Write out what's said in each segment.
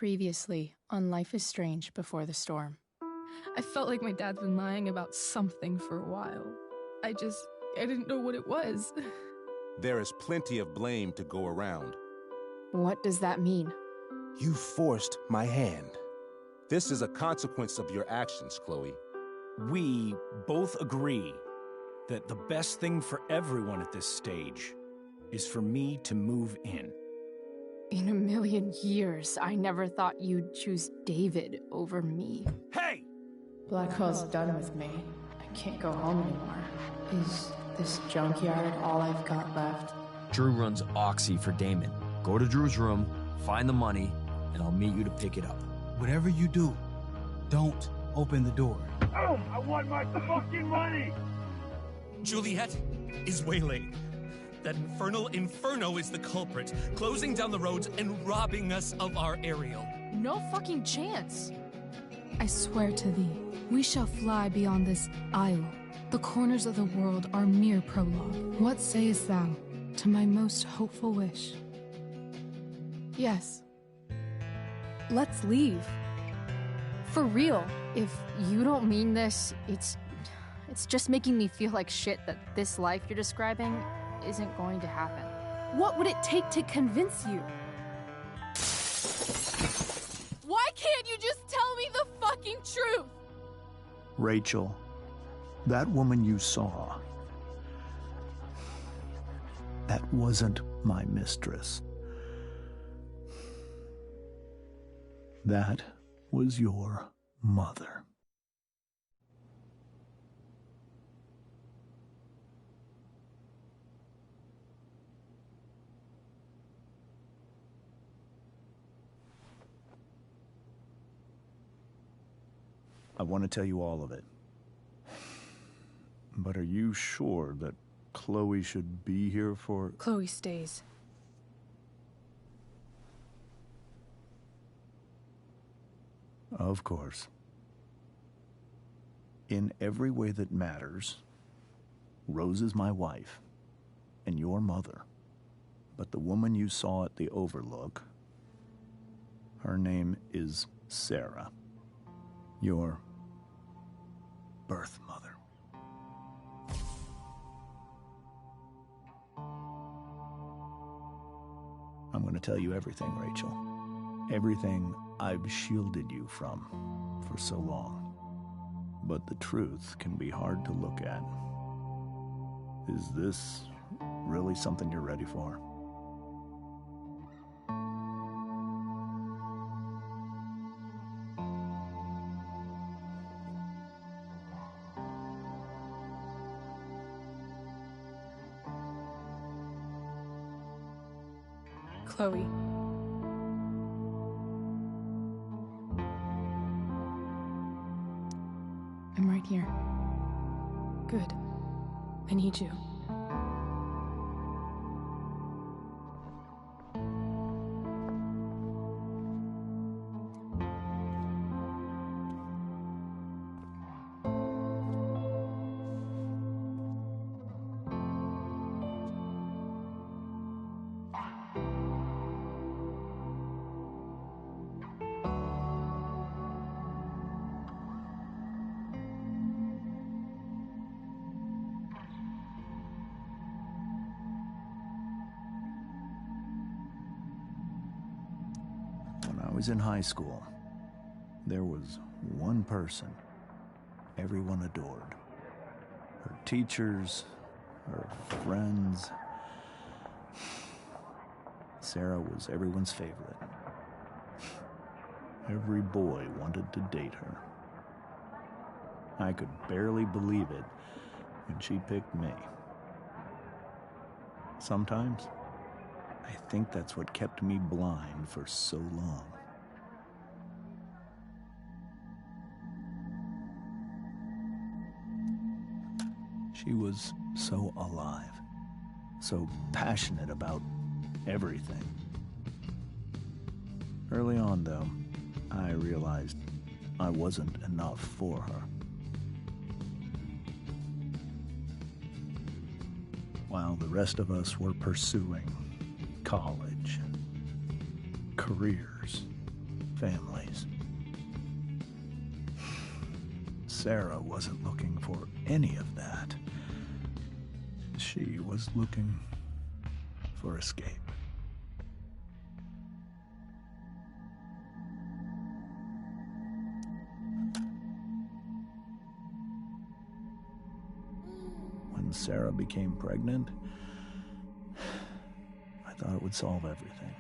Previously on Life is Strange Before the Storm. I felt like my dad's been lying about something for a while. I didn't know what it was. There is plenty of blame to go around. What does that mean? You forced my hand. This is a consequence of your actions, Chloe. We both agree that the best thing for everyone at this stage is for me to move in. In a million years, I never thought you'd choose David over me. Hey! Blackwell's done with me. I can't go home anymore. Is this junkyard all I've got left? Drew runs Oxy for Damon. Go to Drew's room, find the money, and I'll meet you to pick it up. Whatever you do, don't open the door. Oh, I want my fucking money! Juliet is waylaid. That infernal Inferno is the culprit, closing down the roads and robbing us of our aerial. No fucking chance. I swear to thee, we shall fly beyond this isle. The corners of the world are mere prologue. What sayest thou to my most hopeful wish? Yes. Let's leave. For real. If you don't mean this, it's just making me feel like shit that this life you're describing isn't going to happen. What would it take to convince you? Why can't you just tell me the fucking truth? Rachel, that woman you saw, that wasn't my mistress. That was your mother. I want to tell you all of it. But are you sure that Chloe should be here for... Chloe stays. Of course. In every way that matters, Rose is my wife and your mother. But the woman you saw at the Overlook, her name is Sarah, your birth mother. I'm going to tell you everything, Rachel. Everything I've shielded you from for so long. But the truth can be hard to look at. Is this really something you're ready for? Chloe. I'm right here. Good. I need you. When I was in high school, there was one person everyone adored. Her teachers, her friends. Sarah was everyone's favorite. Every boy wanted to date her. I could barely believe it when she picked me. Sometimes, I think that's what kept me blind for so long. She was so alive, so passionate about everything. Early on, though, I realized I wasn't enough for her. While the rest of us were pursuing college, careers, families. Sarah wasn't looking for any of that. She was looking for escape. When Sarah became pregnant, I thought it would solve everything.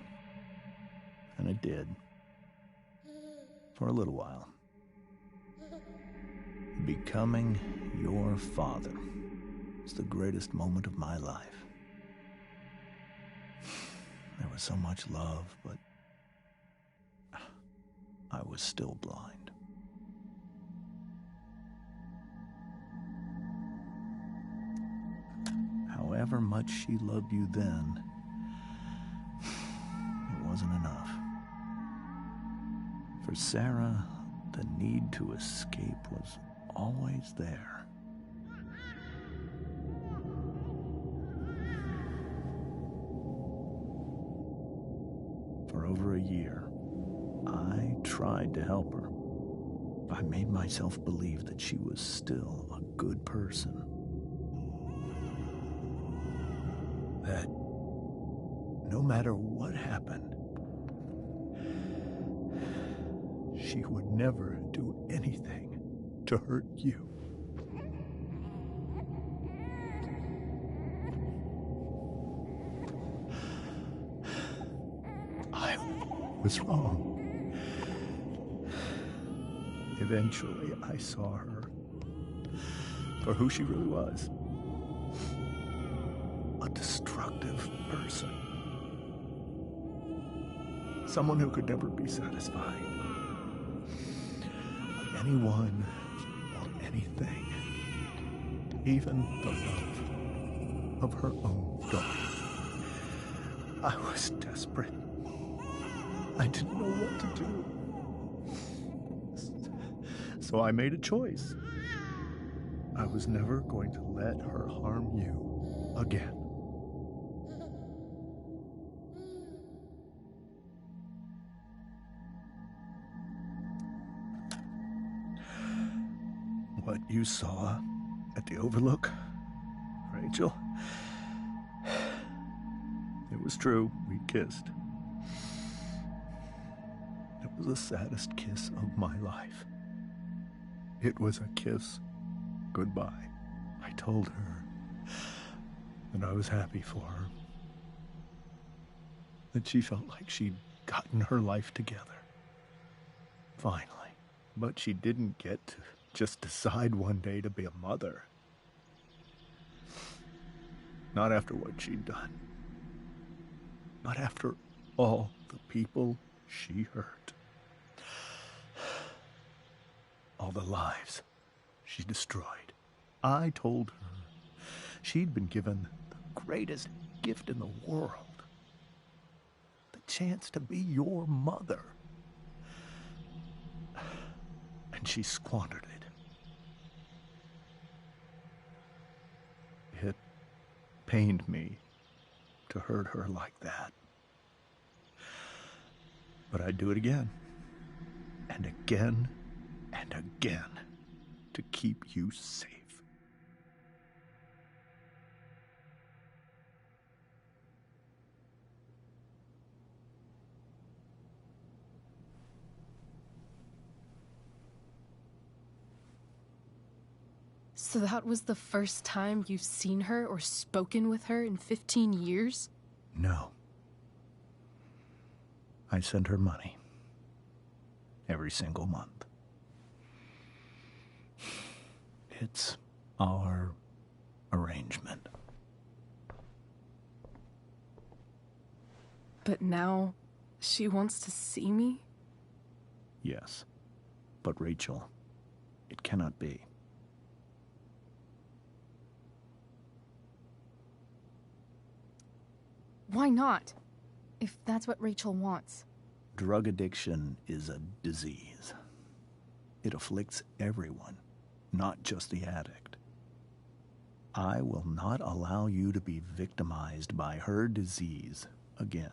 And it did. For a little while. Becoming your father was the greatest moment of my life. There was so much love, but I was still blind. However much she loved you then, it wasn't enough. For Sarah, the need to escape was always there. For over a year, I tried to help her. I made myself believe that she was still a good person. That no matter what happened, she would never do anything to hurt you. I was wrong. Eventually, I saw her for who she really was. A destructive person. Someone who could never be satisfied. By anyone or anything. Even the love of her own daughter. I was desperate. I didn't know what to do. So I made a choice. I was never going to let her harm you again. What you saw at the Overlook, Rachel, it was true. We kissed. It was the saddest kiss of my life. It was a kiss goodbye. I told her that I was happy for her. That she felt like she'd gotten her life together. Finally. But she didn't get to just decide one day to be a mother. Not after what she'd done. But after all the people she hurt. All the lives she destroyed. I told her she'd been given the greatest gift in the world. The chance to be your mother. And she squandered it. It pained me to hurt her like that. But I'd do it again. And again. And again. To keep you safe. So that was the first time you've seen her or spoken with her in 15 years? No. I sent her money. Every single month. It's our arrangement. But now, she wants to see me? Yes. But Rachel, it cannot be. Why not? If that's what Rachel wants. Drug addiction is a disease. It afflicts everyone, not just the addict. I will not allow you to be victimized by her disease again.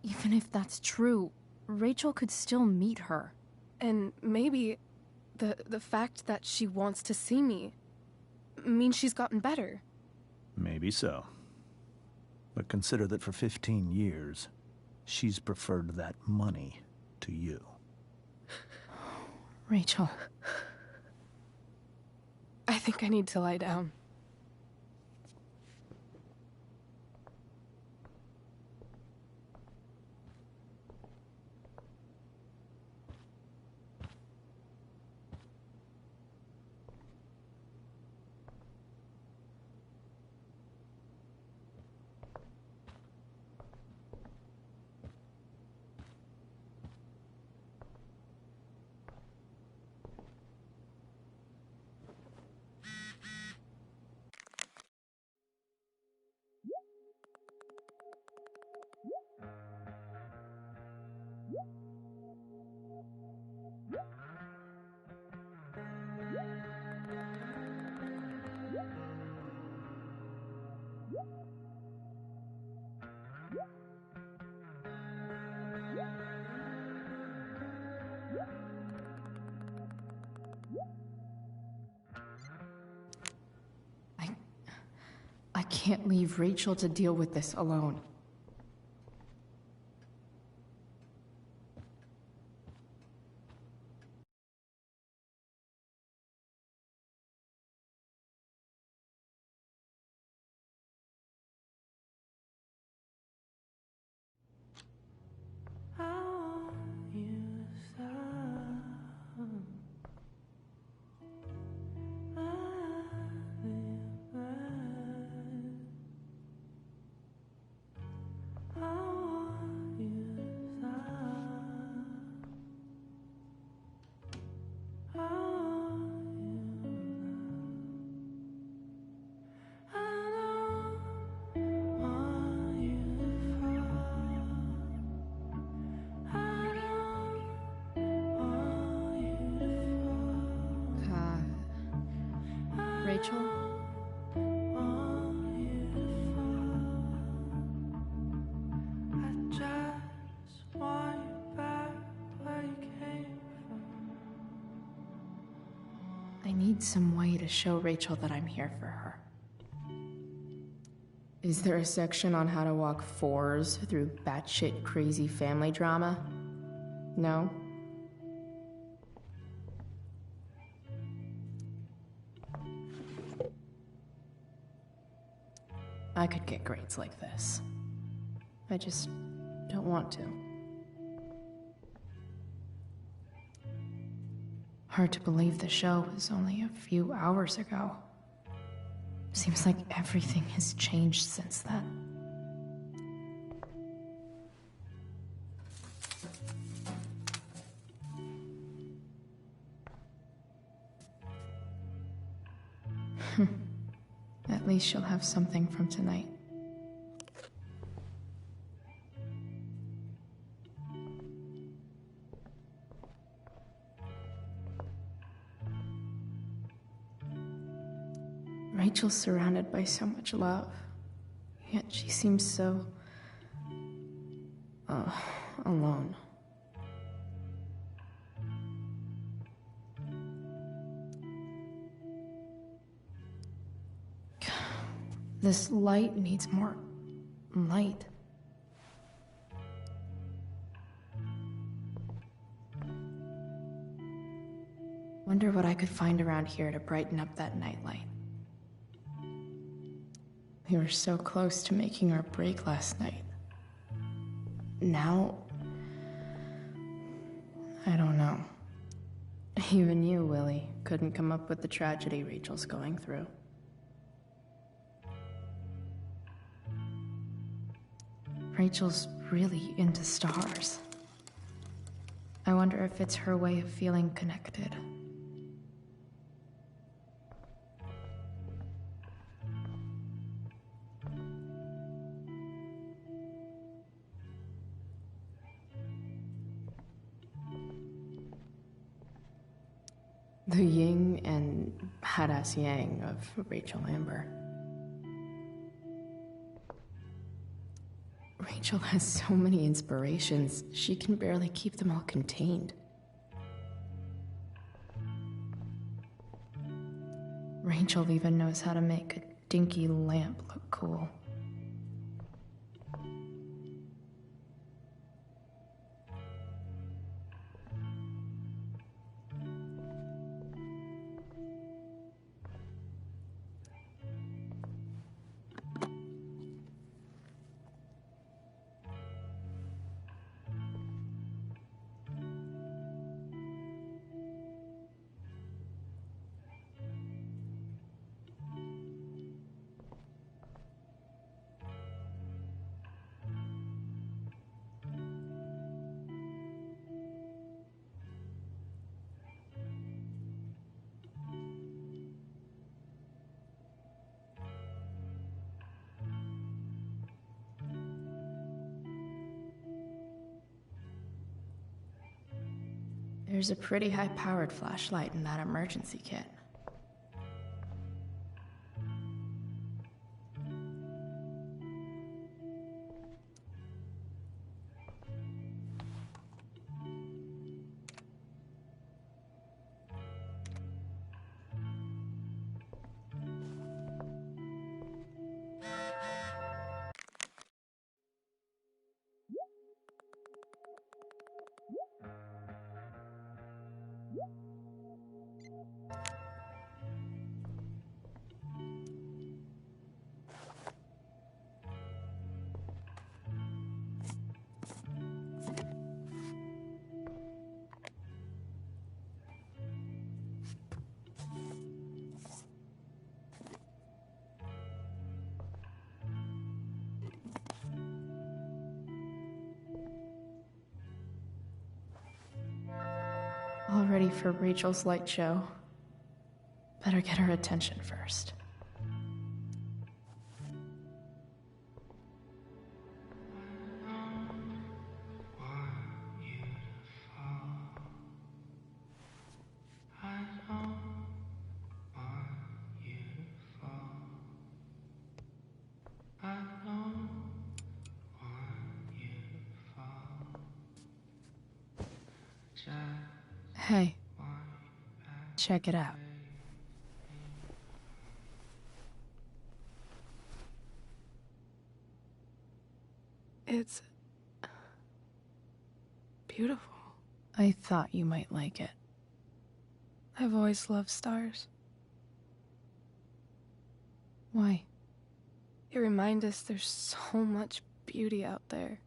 Even if that's true, Rachel could still meet her. And maybe the fact that she wants to see me means she's gotten better. Maybe so. But consider that for 15 years, she's preferred that money to you. Rachel. I think I need to lie down. I can't leave Rachel to deal with this alone. Rachel? I need some way to show Rachel that I'm here for her. Is there a section on how to walk fours through batshit crazy family drama? No? I could get grades like this. I just don't want to. Hard to believe the show was only a few hours ago. Seems like everything has changed since then. At least she'll have something from tonight. Rachel's surrounded by so much love, yet she seems so... alone. This light needs more light. Wonder what I could find around here to brighten up that nightlight. We were so close to making our break last night. Now... I don't know. Even you, Willie, couldn't come up with the tragedy Rachel's going through. Rachel's really into stars. I wonder if it's her way of feeling connected. The yin and badass yang of Rachel Amber. Rachel has so many inspirations, she can barely keep them all contained. Rachel even knows how to make a dinky lamp look cool. There's a pretty high-powered flashlight in that emergency kit. All ready for Rachel's light show. Better get her attention first. Hey, check it out. It's beautiful. I thought you might like it. I've always loved stars. Why? They remind us there's so much beauty out there,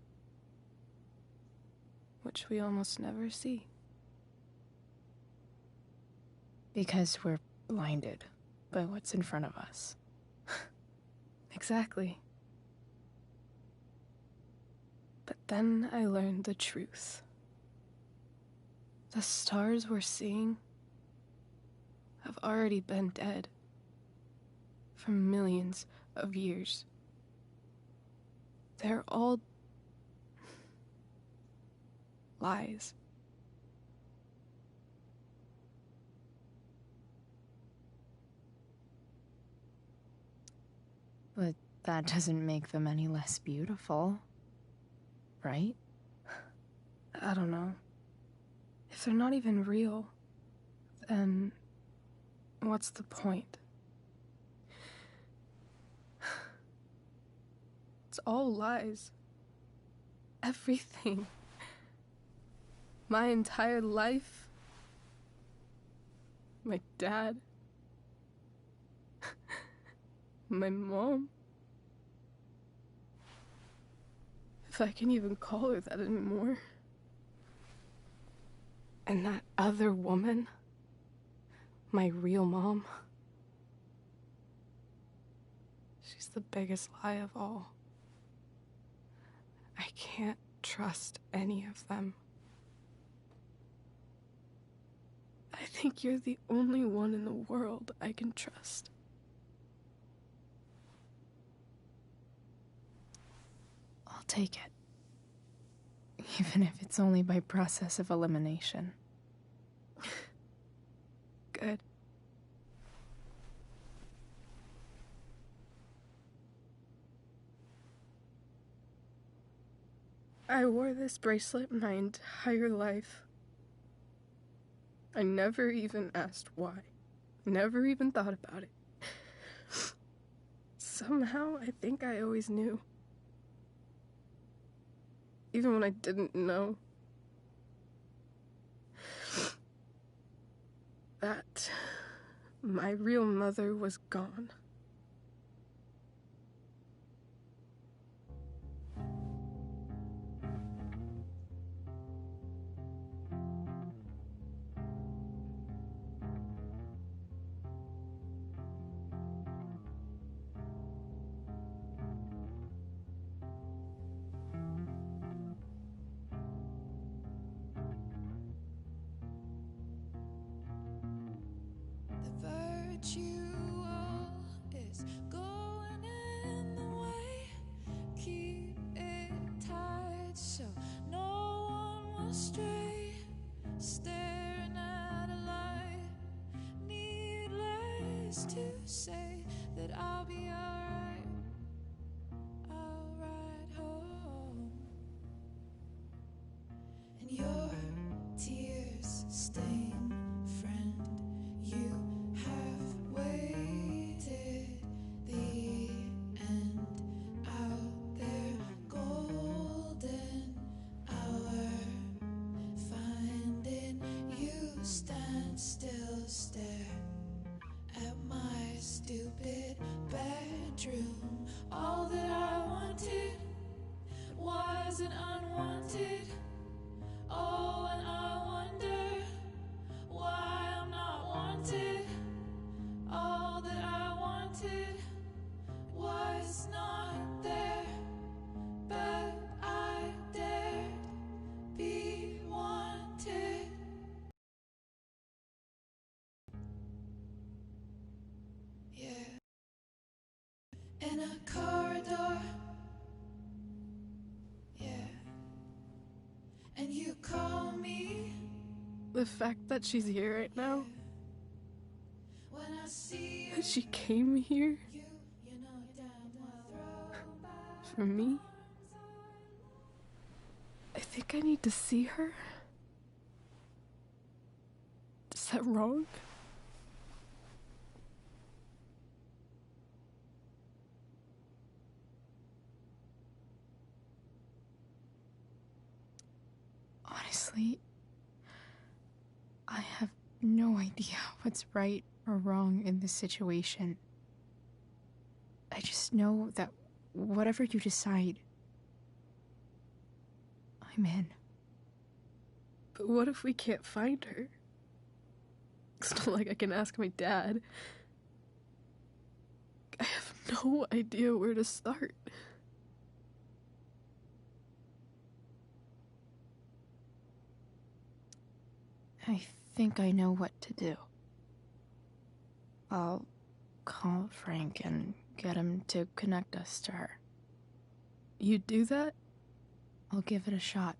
which we almost never see. Because we're blinded by what's in front of us. Exactly. But then I learned the truth. The stars we're seeing have already been dead for millions of years. They're all lies. But that doesn't make them any less beautiful, right? I don't know. If they're not even real, then what's the point? It's all lies. Everything. My entire life. My dad. My mom. If I can even call her that anymore. And that other woman. My real mom. She's the biggest lie of all. I can't trust any of them. I think you're the only one in the world I can trust. I'll take it. Even if it's only by process of elimination. Good. I wore this bracelet my entire life. I never even asked why. Never even thought about it. Somehow, I think I always knew. Even when I didn't know. That my real mother was gone. Virtual is going in the way. Keep it tight so no one will stray. Staring at a light. Needless to say that I'll be alright. I'll ride home. And your tears stain friend. You have waited the end out there, golden hour. Finding you stand still, stare at my stupid bedroom. All that I wanted wasn't unwanted. Oh, and I wonder why I'm not wanted. All that I wanted was not there, but I dared be wanted. Yeah, in a corridor. Yeah, and you call me. The fact that she's here right now, When I see that she came here you, you know damn well. for me, I think I need to see her. Is that wrong? Honestly, I have no idea what's right or wrong in this situation. I just know that whatever you decide, I'm in. But what if we can't find her? It's not like I can ask my dad. I have no idea where to start. I think I know what to do. I'll call Frank and get him to connect us to her. You'd do that? I'll give it a shot.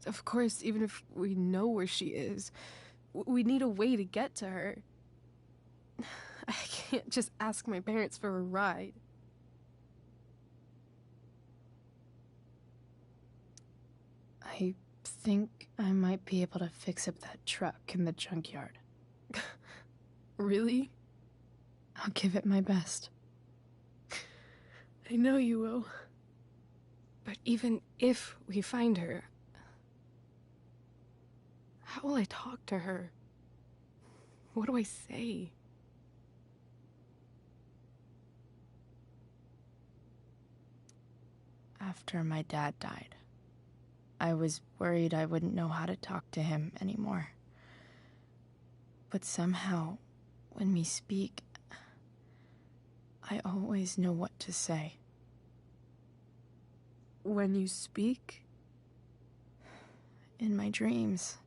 Of course, even if we know where she is, we need a way to get to her. I can't just ask my parents for a ride. I think I might be able to fix up that truck in the junkyard. Really? I'll give it my best. I know you will. But even if we find her, how will I talk to her? What do I say? After my dad died, I was worried I wouldn't know how to talk to him anymore. But somehow, when we speak, I always know what to say. When you speak? In my dreams,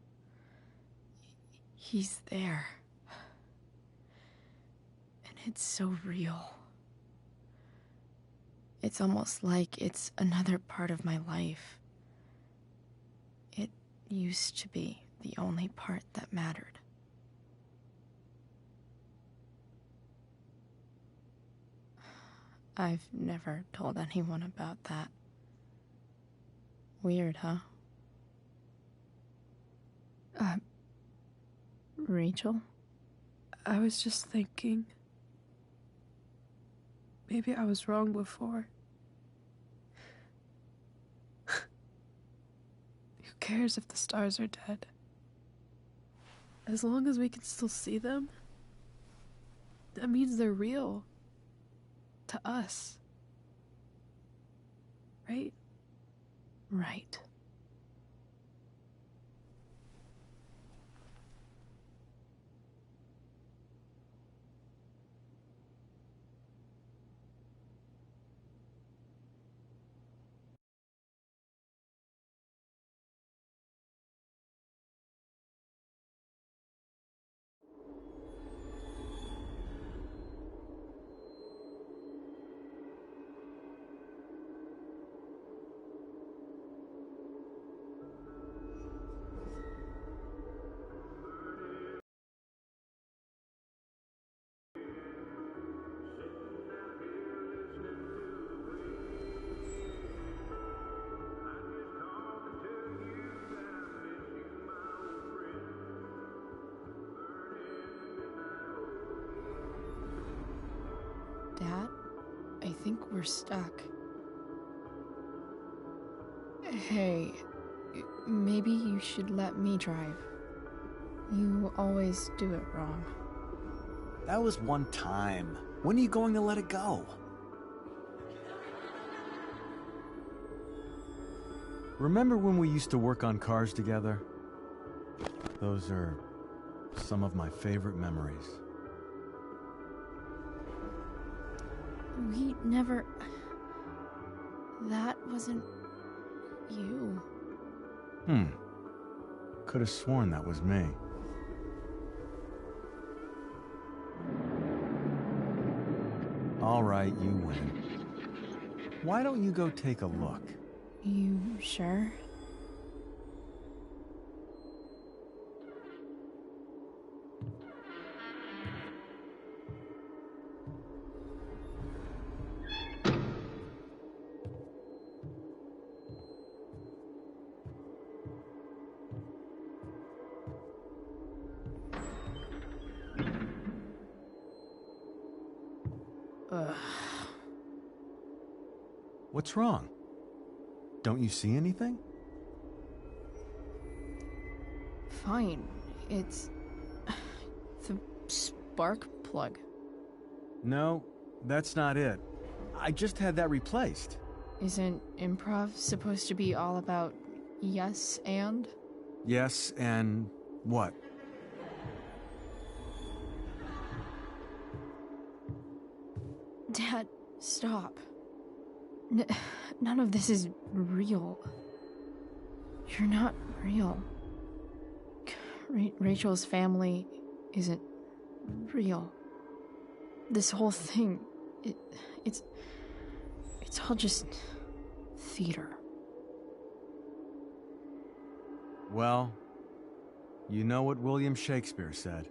he's there. And it's so real. It's almost like it's another part of my life. It used to be the only part that mattered. I've never told anyone about that. Weird, huh? Rachel? I was just thinking. Maybe I was wrong before. Who cares if the stars are dead? As long as we can still see them, that means they're real. To us. Right? Right. Dad, I think we're stuck. Hey, maybe you should let me drive. You always do it wrong. That was one time. When are you going to let it go? Remember when we used to work on cars together? Those are some of my favorite memories. We never... That wasn't... you. Could have sworn that was me. All right, you win. Why don't you go take a look? You sure? Ugh. What's wrong? Don't you see anything? Fine. It's... the spark plug. No, that's not it. I just had that replaced. Isn't improv supposed to be all about yes and? Yes, and what? Dad, stop. None of this is real. You're not real. Rachel's family isn't real. This whole thing, it's all just theater. Well, you know what William Shakespeare said.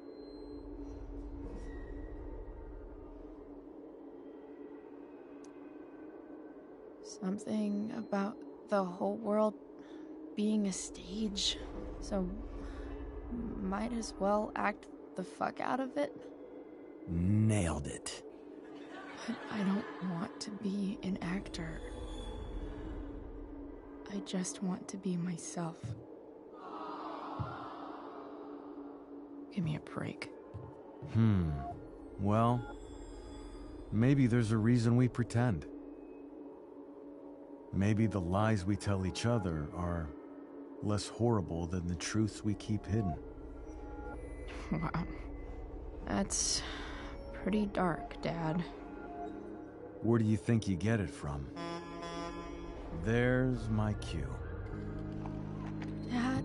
Something about the whole world being a stage, so might as well act the fuck out of it. Nailed it. But I don't want to be an actor. I just want to be myself. Give me a break. Well, maybe there's a reason we pretend. Maybe the lies we tell each other are less horrible than the truths we keep hidden. Wow. That's pretty dark, Dad. Where do you think you get it from? There's my cue. Dad?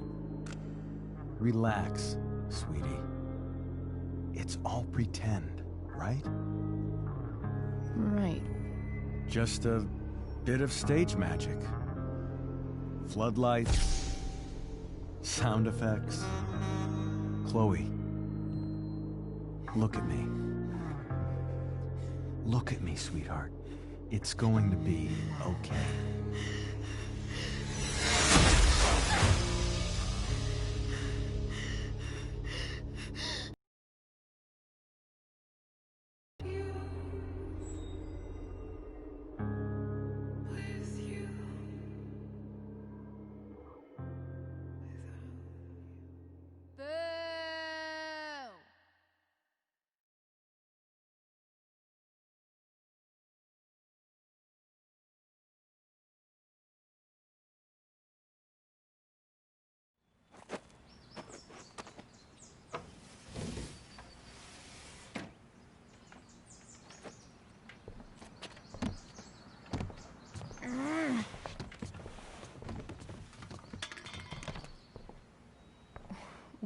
Relax, sweetie. It's all pretend, right? Right. Just a bit of stage magic. Floodlights, sound effects. Chloe, look at me. Look at me, sweetheart. It's going to be okay.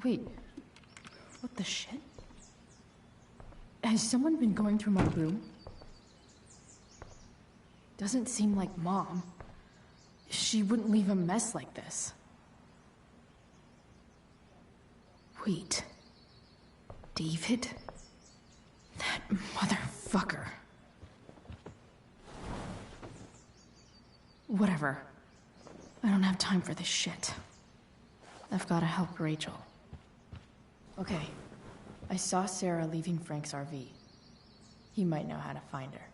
Wait, what the shit? Has someone been going through my room? Doesn't seem like Mom. She wouldn't leave a mess like this. Wait. David? That motherfucker. Whatever. I don't have time for this shit. I've gotta help Rachel. Okay. I saw Sarah leaving Frank's RV. He might know how to find her.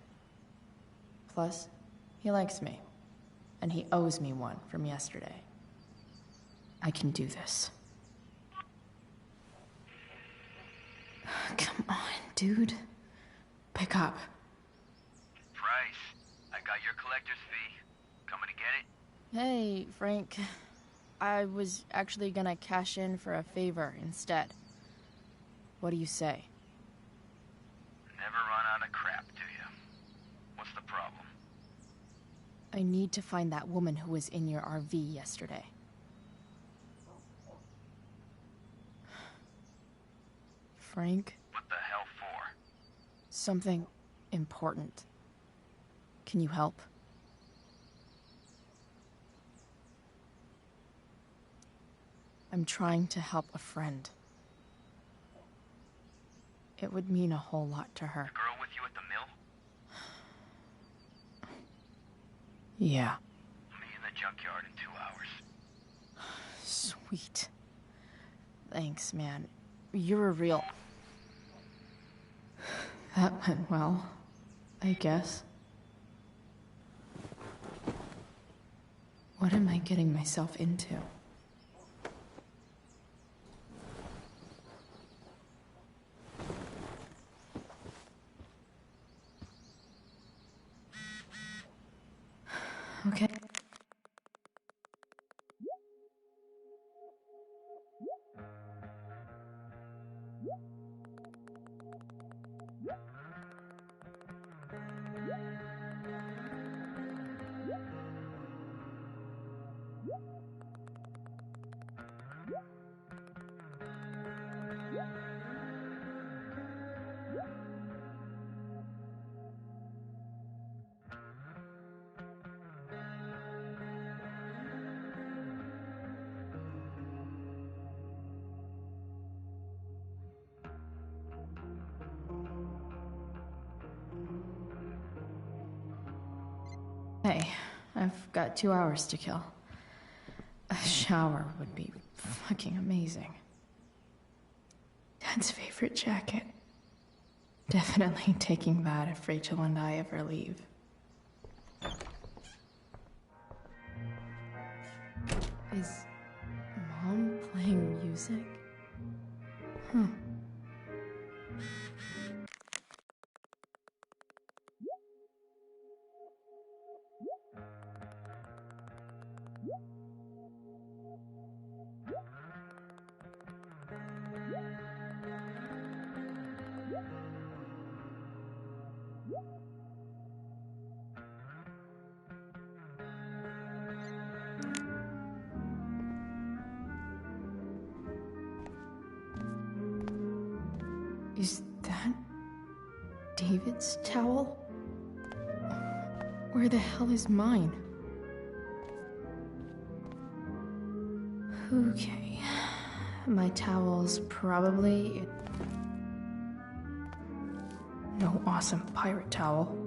Plus, he likes me. And he owes me one from yesterday. I can do this. Come on, dude. Pick up. Price, I got your collector's fee. Coming to get it? Hey, Frank. I was actually gonna cash in for a favor instead. What do you say? Never run out of crap, do you? What's the problem? I need to find that woman who was in your RV yesterday. Frank? What the hell for? Something important. Can you help? I'm trying to help a friend. It would mean a whole lot to her. The girl with you at the mill? Yeah. Meet in the junkyard in 2 hours. Sweet. Thanks, man. You're a real... That went well, I guess. What am I getting myself into? Okay. Hey, I've got 2 hours to kill. A shower would be fucking amazing. Dad's favorite jacket. Definitely taking that if Rachel and I ever leave. Is Mom playing music? Huh. Is that David's towel? Where the hell is mine? Okay. My towel's probably... No awesome pirate towel.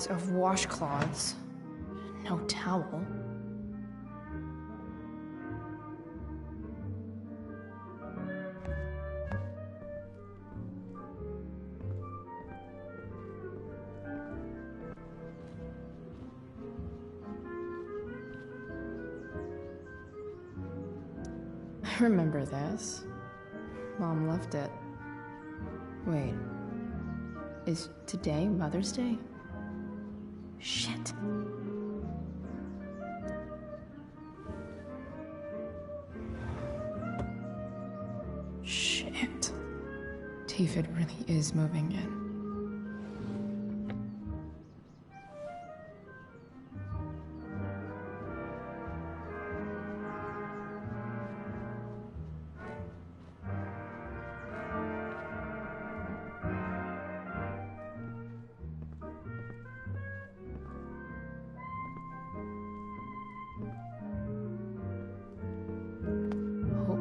lots of washcloths. No towel. I remember this. Mom left it. Wait. Is today Mother's Day? Shit. Shit. David really is moving in.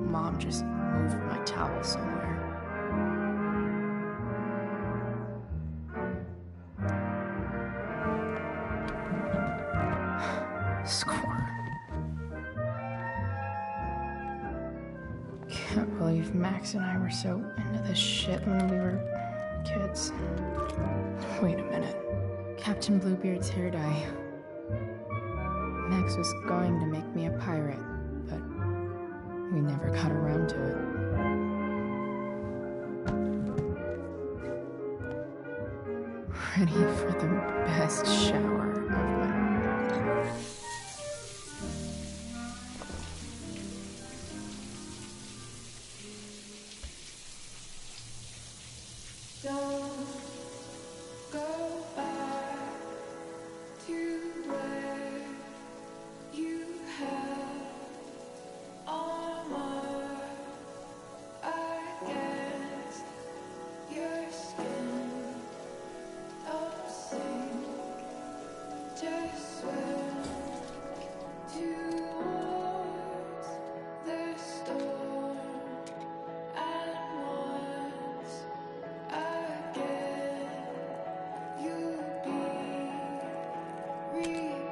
Mom just moved my towel somewhere. Score. Can't believe Max and I were so into this shit when we were kids. Wait a minute. Captain Bluebeard's hair dye. Max was going to make me a pirate, but we never got around to it. Ready for the best shower of my life. Don't go back to where you had armor against your skin. Don't sink, just swim towards the storm. And once again, you'll be reborn,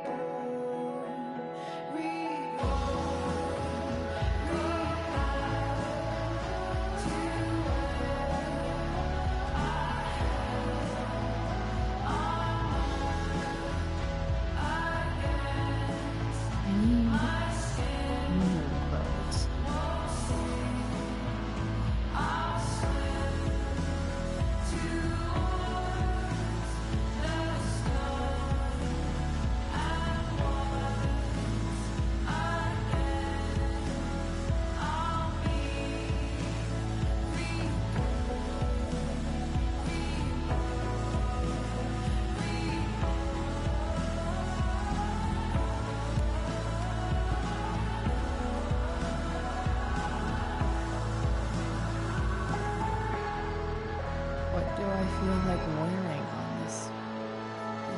What do I feel like wearing on this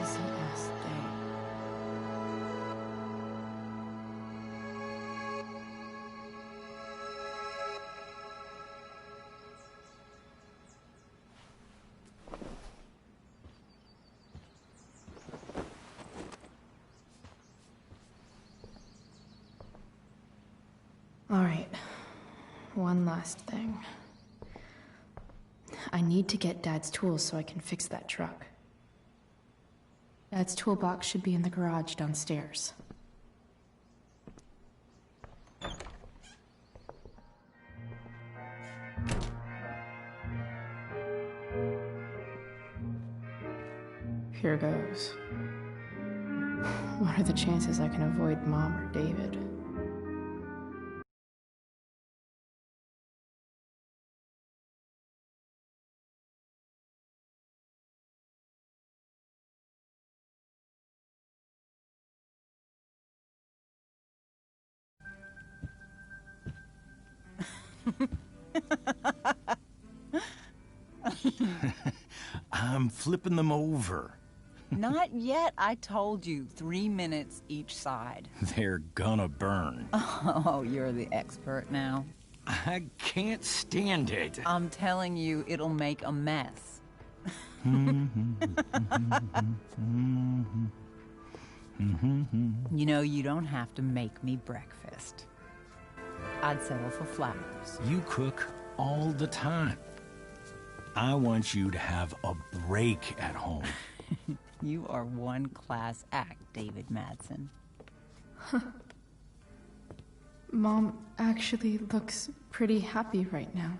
easy-ass day? All right, one last thing. I need to get Dad's tools so I can fix that truck. Dad's toolbox should be in the garage downstairs. Here goes. What are the chances I can avoid Mom or David? I'm flipping them over. Not yet. I told you, 3 minutes each side. They're gonna burn. Oh, you're the expert now. I can't stand it. I'm telling you, it'll make a mess. You know, you don't have to make me breakfast. I'd settle for flowers. You cook all the time. I want you to have a break at home. You are one class act, David Madsen. Mom actually looks pretty happy right now.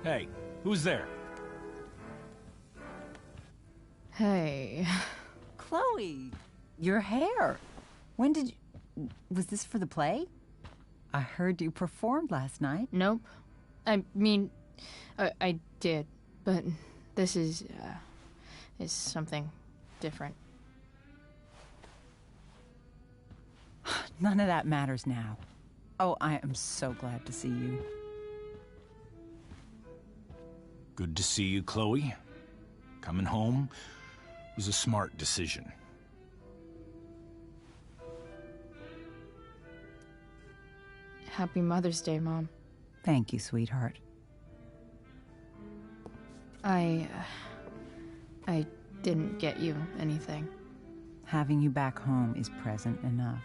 Hey, who's there? Hey. Chloe, your hair. When did you... Was this for the play? I heard you performed last night. Nope. I mean, I did, but this is something different. None of that matters now. Oh, I am so glad to see you. Good to see you, Chloe. Coming home was a smart decision. Happy Mother's Day, Mom. Thank you, sweetheart. I didn't get you anything. Having you back home is present enough.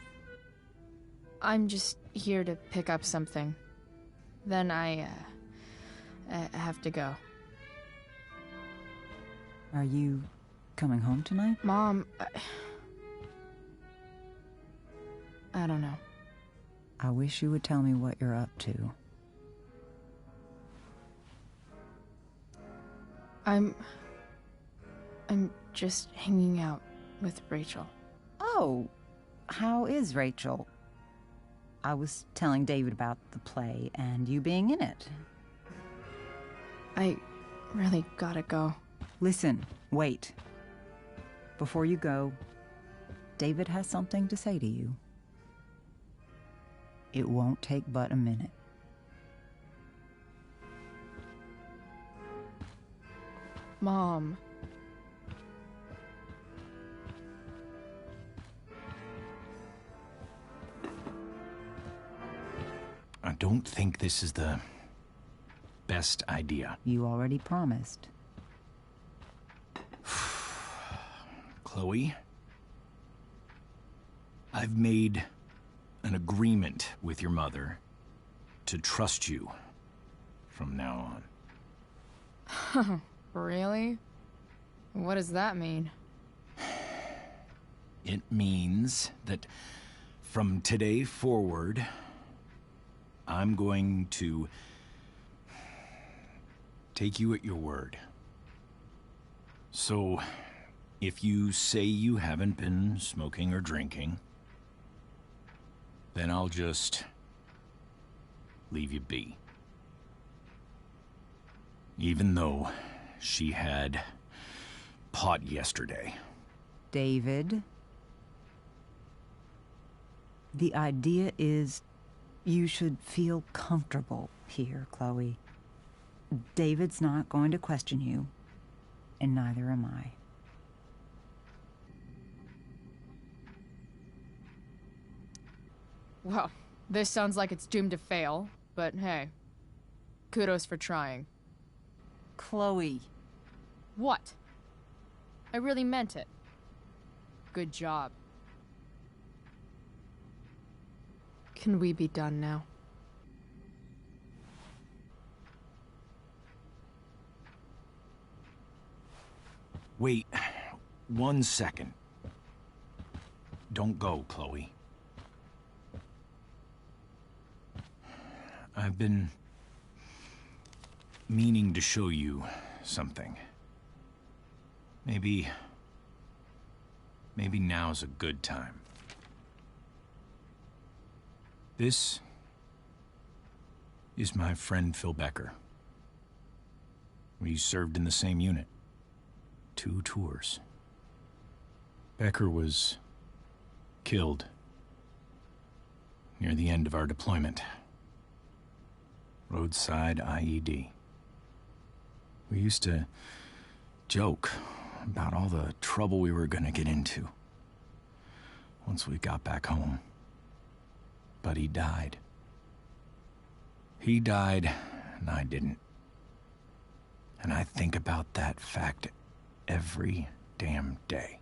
I'm just here to pick up something. Then I have to go. Are you coming home tonight? Mom, I don't know. I wish you would tell me what you're up to. I'm just hanging out with Rachel. Oh, how is Rachel? I was telling David about the play and you being in it. I really gotta go. Listen, wait. Before you go, David has something to say to you. It won't take but a minute. Mom. I don't think this is the best idea. You already promised. Chloe, I've made an agreement with your mother to trust you from now on. Really? What does that mean? It means that from today forward, I'm going to take you at your word. So, if you say you haven't been smoking or drinking, then I'll just leave you be. Even though she had pot yesterday. David, the idea is you should feel comfortable here, Chloe. David's not going to question you, and neither am I. Well, this sounds like it's doomed to fail, but hey, kudos for trying. Chloe. What? I really meant it. Good job. Can we be done now? Wait 1 second. Don't go, Chloe. I've been meaning to show you something. Maybe now's a good time. This is my friend Phil Becker. We served in the same unit. 2 tours. Becker was killed near the end of our deployment. Roadside IED. We used to joke about all the trouble we were gonna get into once we got back home. But he died. He died, and I didn't. And I think about that fact every damn day.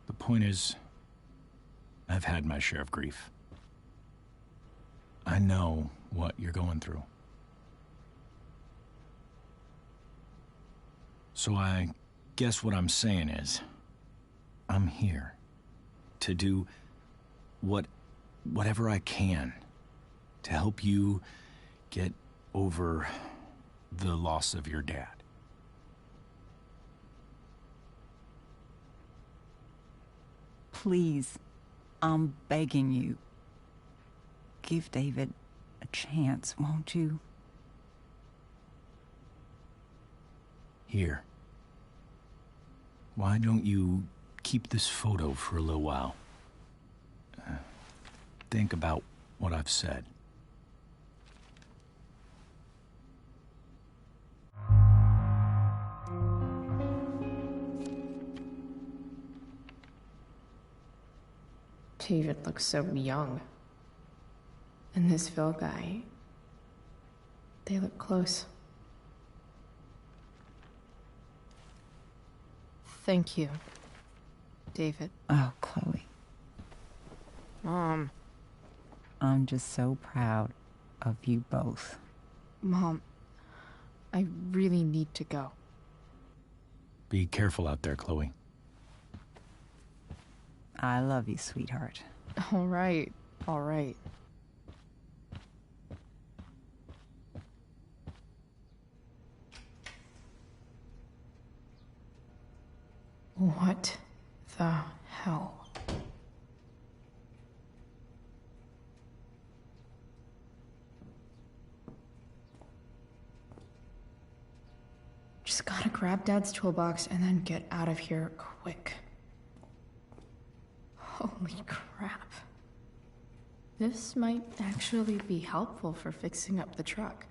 The point is, I've had my share of grief. I know what you're going through. So I guess what I'm saying is, I'm here to do whatever I can to help you get over the loss of your dad. Please, I'm begging you. Give David a chance, won't you? Here. Why don't you keep this photo for a little while? Think about what I've said. David looks so young. And this Phil guy, they look close. Thank you, David. Oh, Chloe. Mom. I'm just so proud of you both. Mom, I really need to go. Be careful out there, Chloe. I love you, sweetheart. All right, all right. What the hell? Just gotta grab Dad's toolbox and then get out of here quick. Holy crap. This might actually be helpful for fixing up the truck.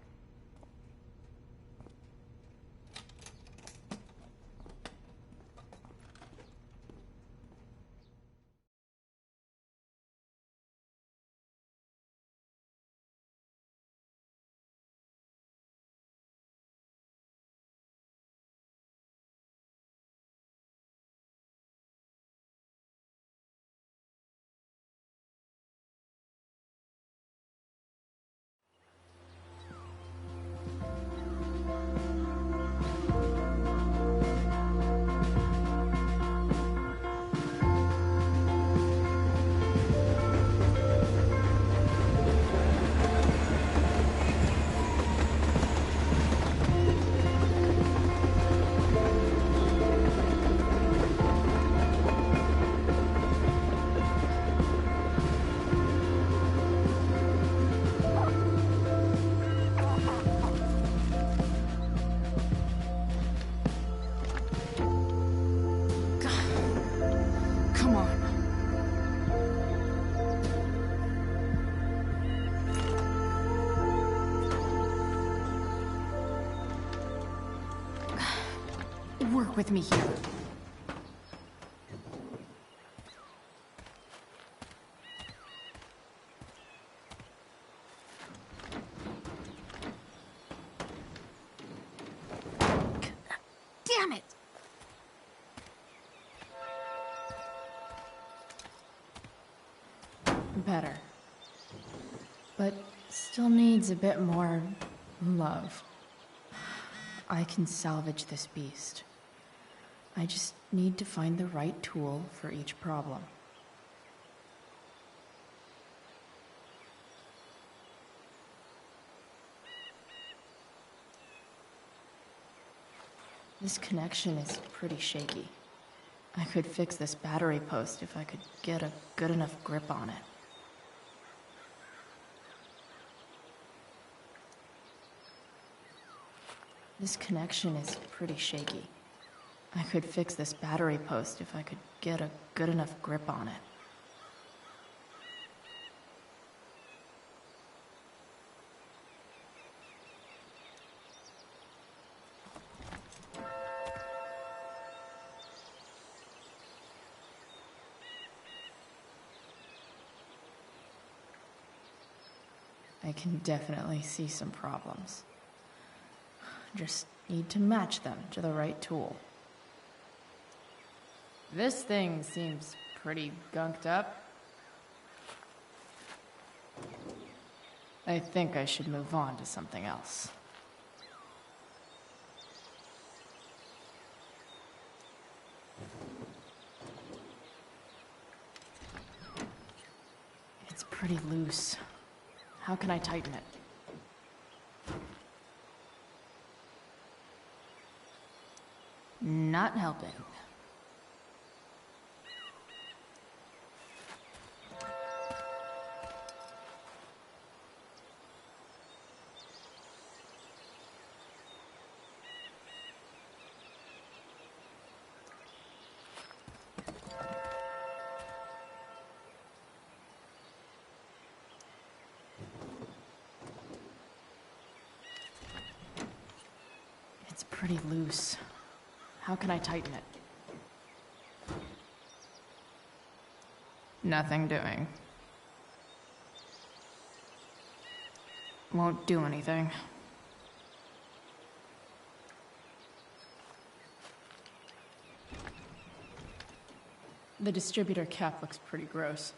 Work with me here. Damn it! Better. But still needs a bit more love. I can salvage this beast. I just need to find the right tool for each problem. This connection is pretty shaky. I could fix this battery post if I could get a good enough grip on it. This connection is pretty shaky. I could fix this battery post if I could get a good enough grip on it. I can definitely see some problems. Just need to match them to the right tool. This thing seems pretty gunked up. I think I should move on to something else. It's pretty loose. How can I tighten it? Not helping. It's pretty loose. How can I tighten it? Nothing doing. Won't do anything. The distributor cap looks pretty gross.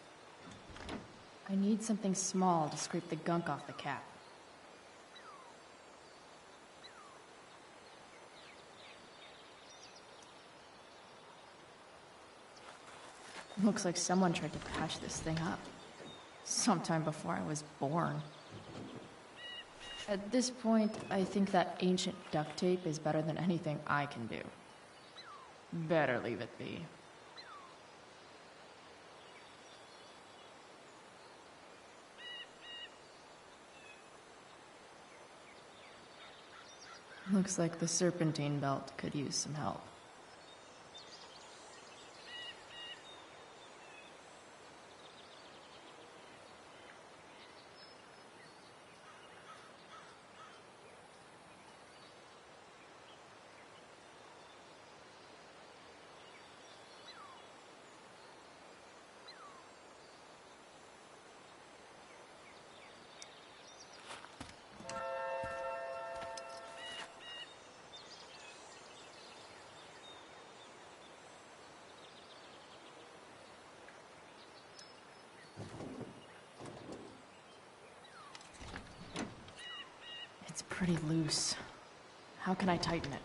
I need something small to scrape the gunk off the cap. Looks like someone tried to patch this thing up. Sometime before I was born. At this point, I think that ancient duct tape is better than anything I can do. Better leave it be. Looks like the serpentine belt could use some help. It's pretty loose. How can I tighten it?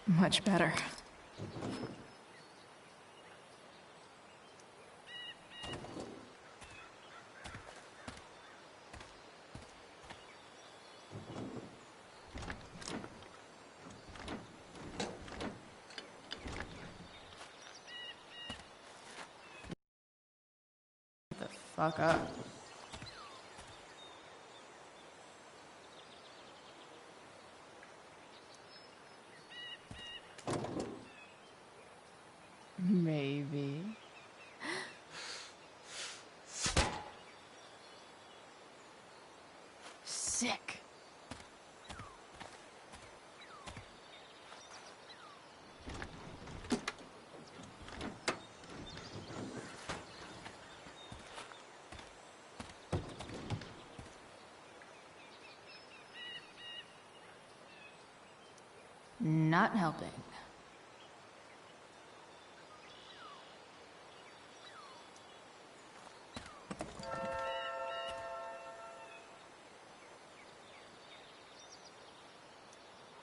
Much better. The fuck up. Maybe. Sick. not helping.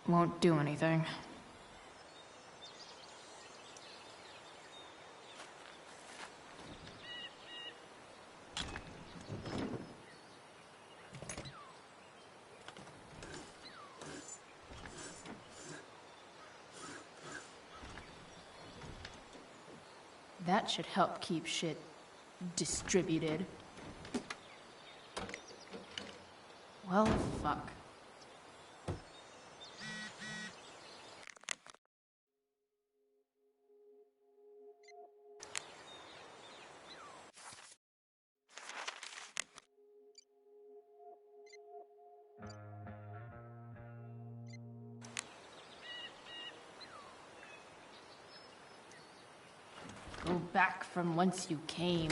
Won't do anything. That should help keep shit distributed. Well, fuck. Go back from whence you came.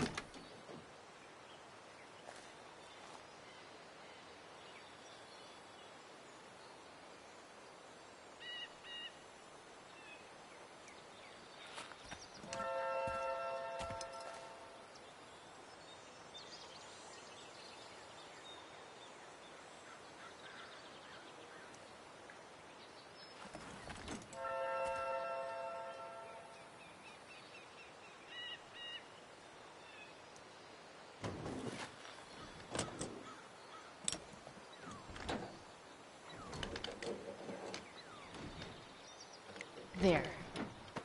There.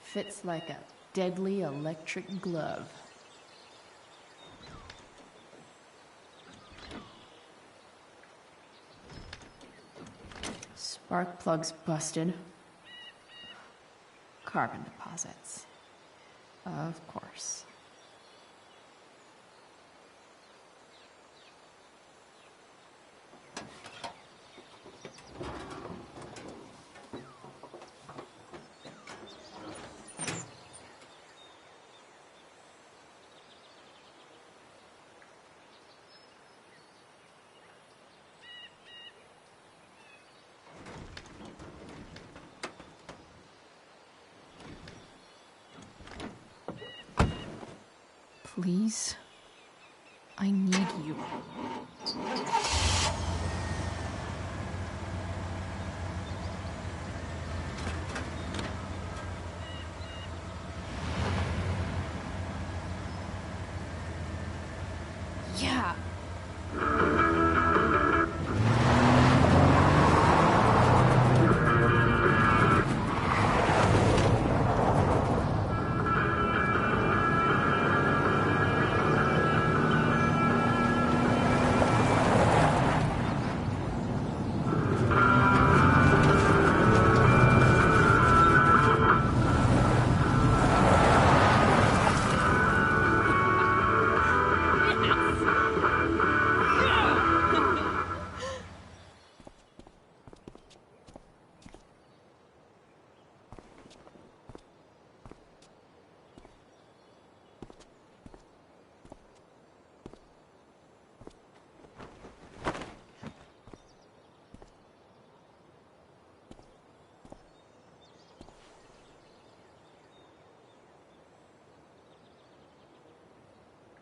Fits like a deadly electric glove. Spark plug's busted. Carbon deposits. Of course. Please? I need you. Yeah.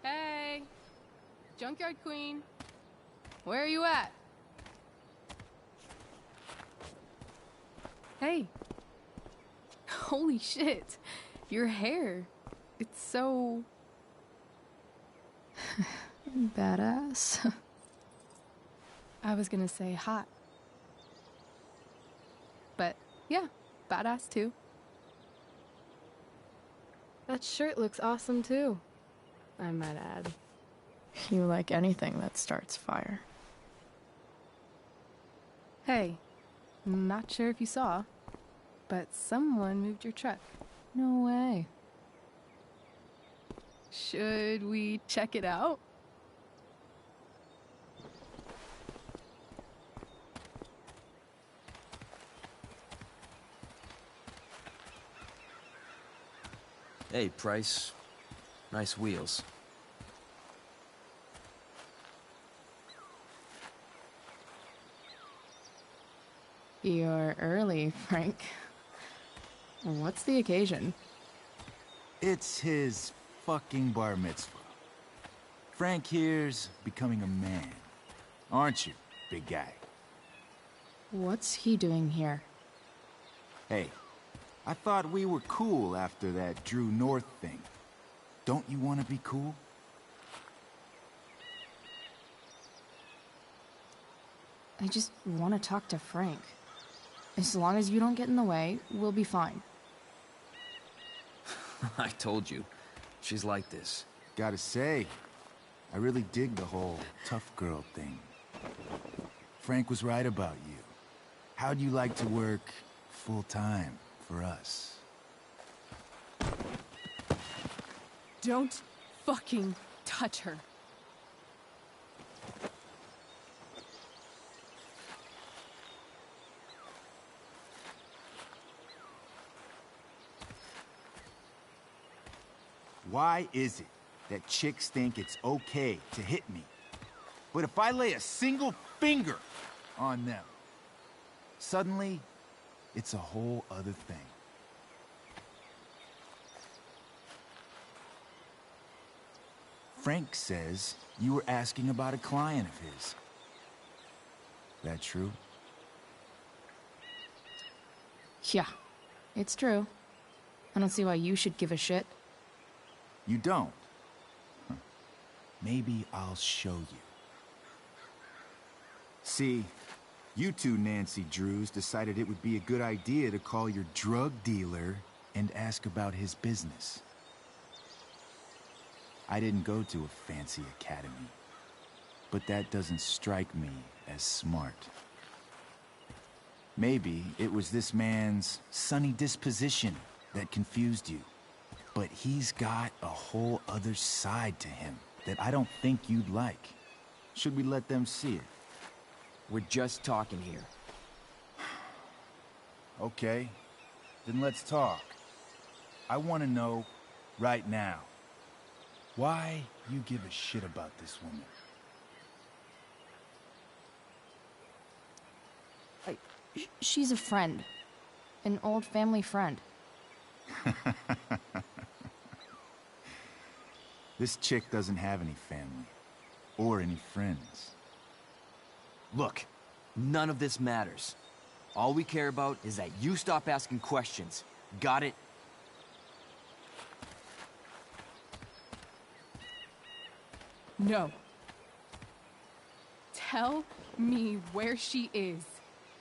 Hey! Junkyard Queen! Where are you at? Hey! Holy shit! Your hair! It's so... Badass. I was gonna say hot. But yeah, badass too. That shirt looks awesome too, I might add. You like anything that starts fire. Hey, not sure if you saw, but someone moved your truck. No way. Should we check it out? Hey, Price. Nice wheels. You're early, Frank. What's the occasion? It's his fucking bar mitzvah. Frank here's becoming a man. Aren't you, big guy? What's he doing here? Hey, I thought we were cool after that Drew North thing. Don't you want to be cool? I just want to talk to Frank. As long as you don't get in the way, we'll be fine. I told you. She's like this. Gotta say, I really dig the whole tough girl thing. Frank was right about you. How'd you like to work full-time for us? Don't fucking touch her. Why is it that chicks think it's okay to hit me? But if I lay a single finger on them, suddenly, it's a whole other thing. Frank says you were asking about a client of his. That true? Yeah, it's true. I don't see why you should give a shit. You don't? Huh. Maybe I'll show you. See, you two Nancy Drews decided it would be a good idea to call your drug dealer and ask about his business. I didn't go to a fancy academy, but that doesn't strike me as smart. Maybe it was this man's sunny disposition that confused you. But he's got a whole other side to him that I don't think you'd like. Should we let them see it? We're just talking here. Okay, then let's talk. I want to know, right now, why you give a shit about this woman. She's a friend. An old family friend. This chick doesn't have any family. Or any friends. Look, none of this matters. All we care about is that you stop asking questions. Got it? No. Tell me where she is.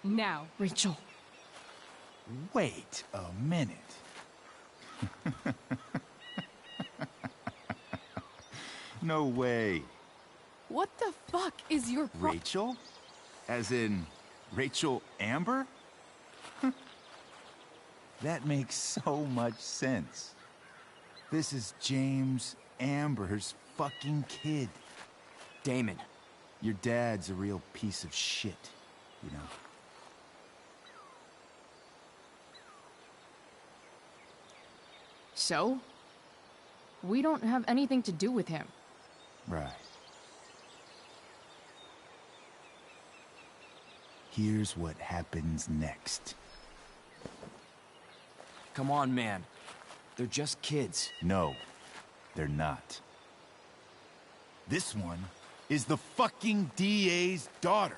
Now. Rachel. Wait a minute. No way. What the fuck is your Rachel? As in, Rachel Amber? That makes so much sense. This is James Amber's fucking kid. Damon. Your dad's a real piece of shit, you know? So? We don't have anything to do with him. Right. Here's what happens next. Come on, man. They're just kids. No, they're not. This one is the fucking DA's daughter.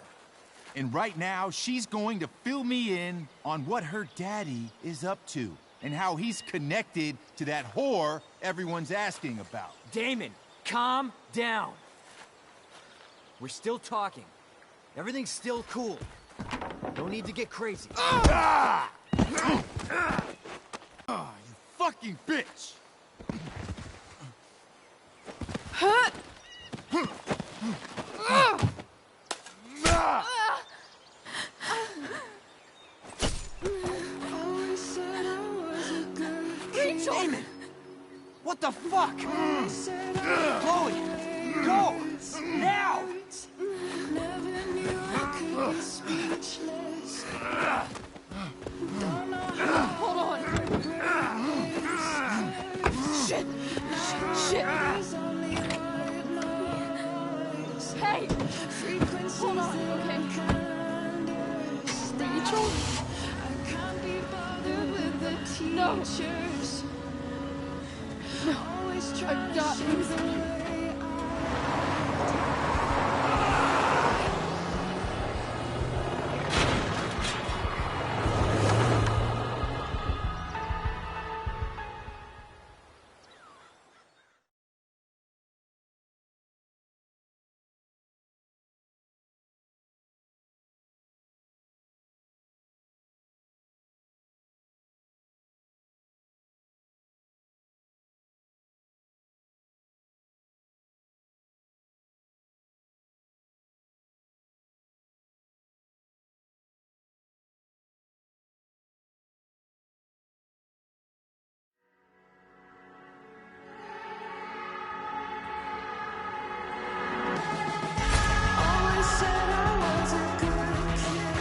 And right now, she's going to fill me in on what her daddy is up to and how he's connected to that whore everyone's asking about. Damon, calm down. We're still talking. Everything's still cool. No need to get crazy. Ah! Oh, you fucking bitch! Huh? Rachel! Damon! What the fuck? Chloe! Go! Now! Hold on! Shit! Shit! Hey! Hold on, okay? Rachel? No! adventures. Always I've trying to got show this. the way always said I was a good kid.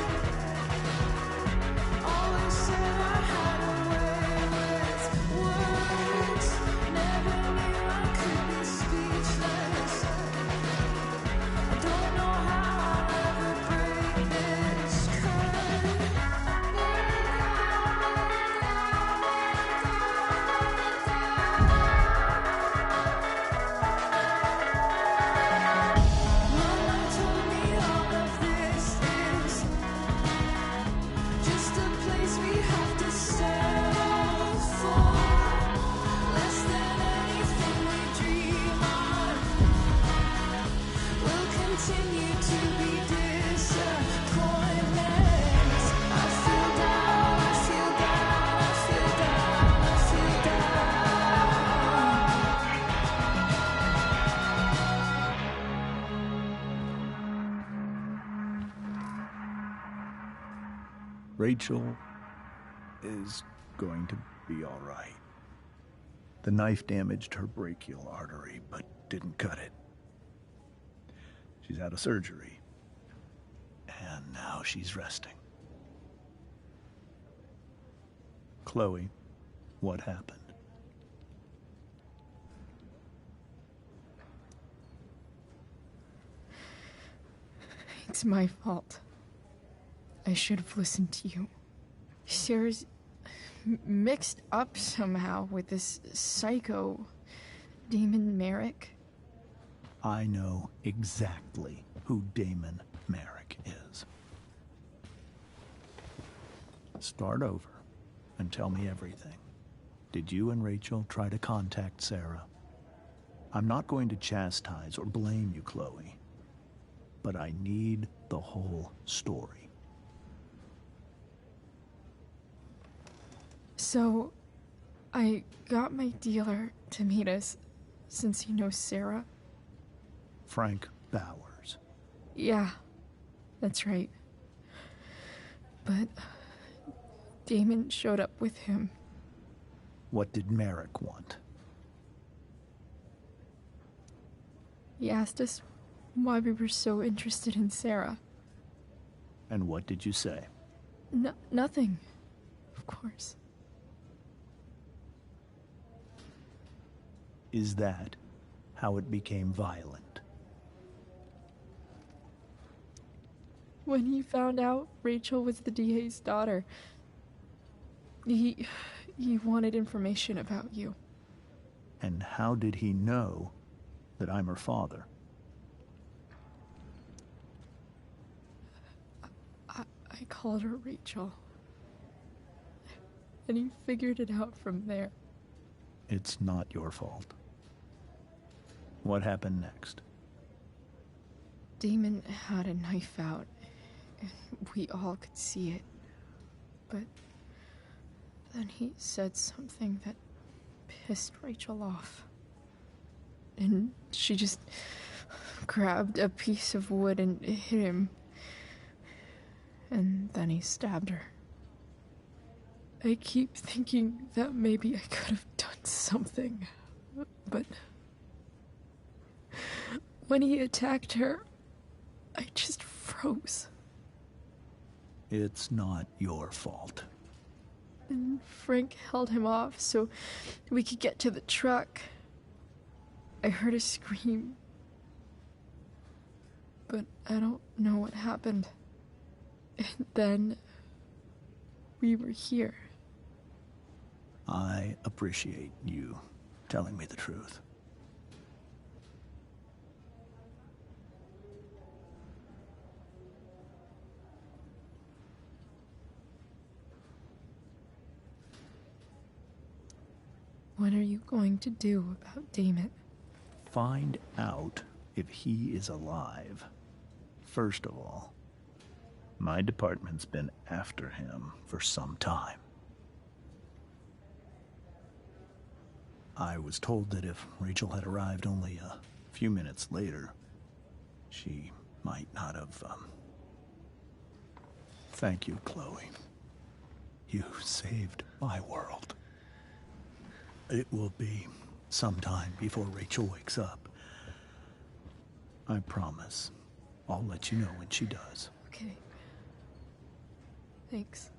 Always said I had a way with words. Never knew I could be speechless. I don't know how I'll ever break this code. Mama told me all of this is just a place we have to settle for. Less than anything we dream of. We'll continue to be disappointments. I feel down, I feel down, I feel down, I feel Rachel is going to be all right. The knife damaged her brachial artery, but didn't cut it. She's had a surgery, and now she's resting. Chloe, what happened? It's my fault. I should have listened to you. Sarah's mixed up somehow with this psycho Damon Merrick. I know exactly who Damon Merrick is. Start over and tell me everything. Did you and Rachel try to contact Sarah? I'm not going to chastise or blame you, Chloe, but I need the whole story. So, I got my dealer to meet us, since he knows Sarah. Frank Bowers. Yeah, that's right. But Damon showed up with him. What did Merrick want? He asked us why we were so interested in Sarah. And what did you say? Nothing, of course. Is that how it became violent? When he found out Rachel was the DA's daughter, he wanted information about you. And how did he know that I'm her father? I called her Rachel. And he figured it out from there. It's not your fault. What happened next? Damon had a knife out, and we all could see it. But then he said something that pissed Rachel off. And she just grabbed a piece of wood and hit him. And then he stabbed her. I keep thinking that maybe I could have done something, but when he attacked her, I just froze. It's not your fault. And Frank held him off so we could get to the truck. I heard a scream, but I don't know what happened. And then we were here. I appreciate you telling me the truth. What are you going to do about Damon? Find out if he is alive. First of all, my department's been after him for some time. I was told that if Rachel had arrived only a few minutes later, she might not have, Thank you, Chloe. You saved my world. It will be some time before Rachel wakes up. I promise. I'll let you know when she does. Okay. Thanks.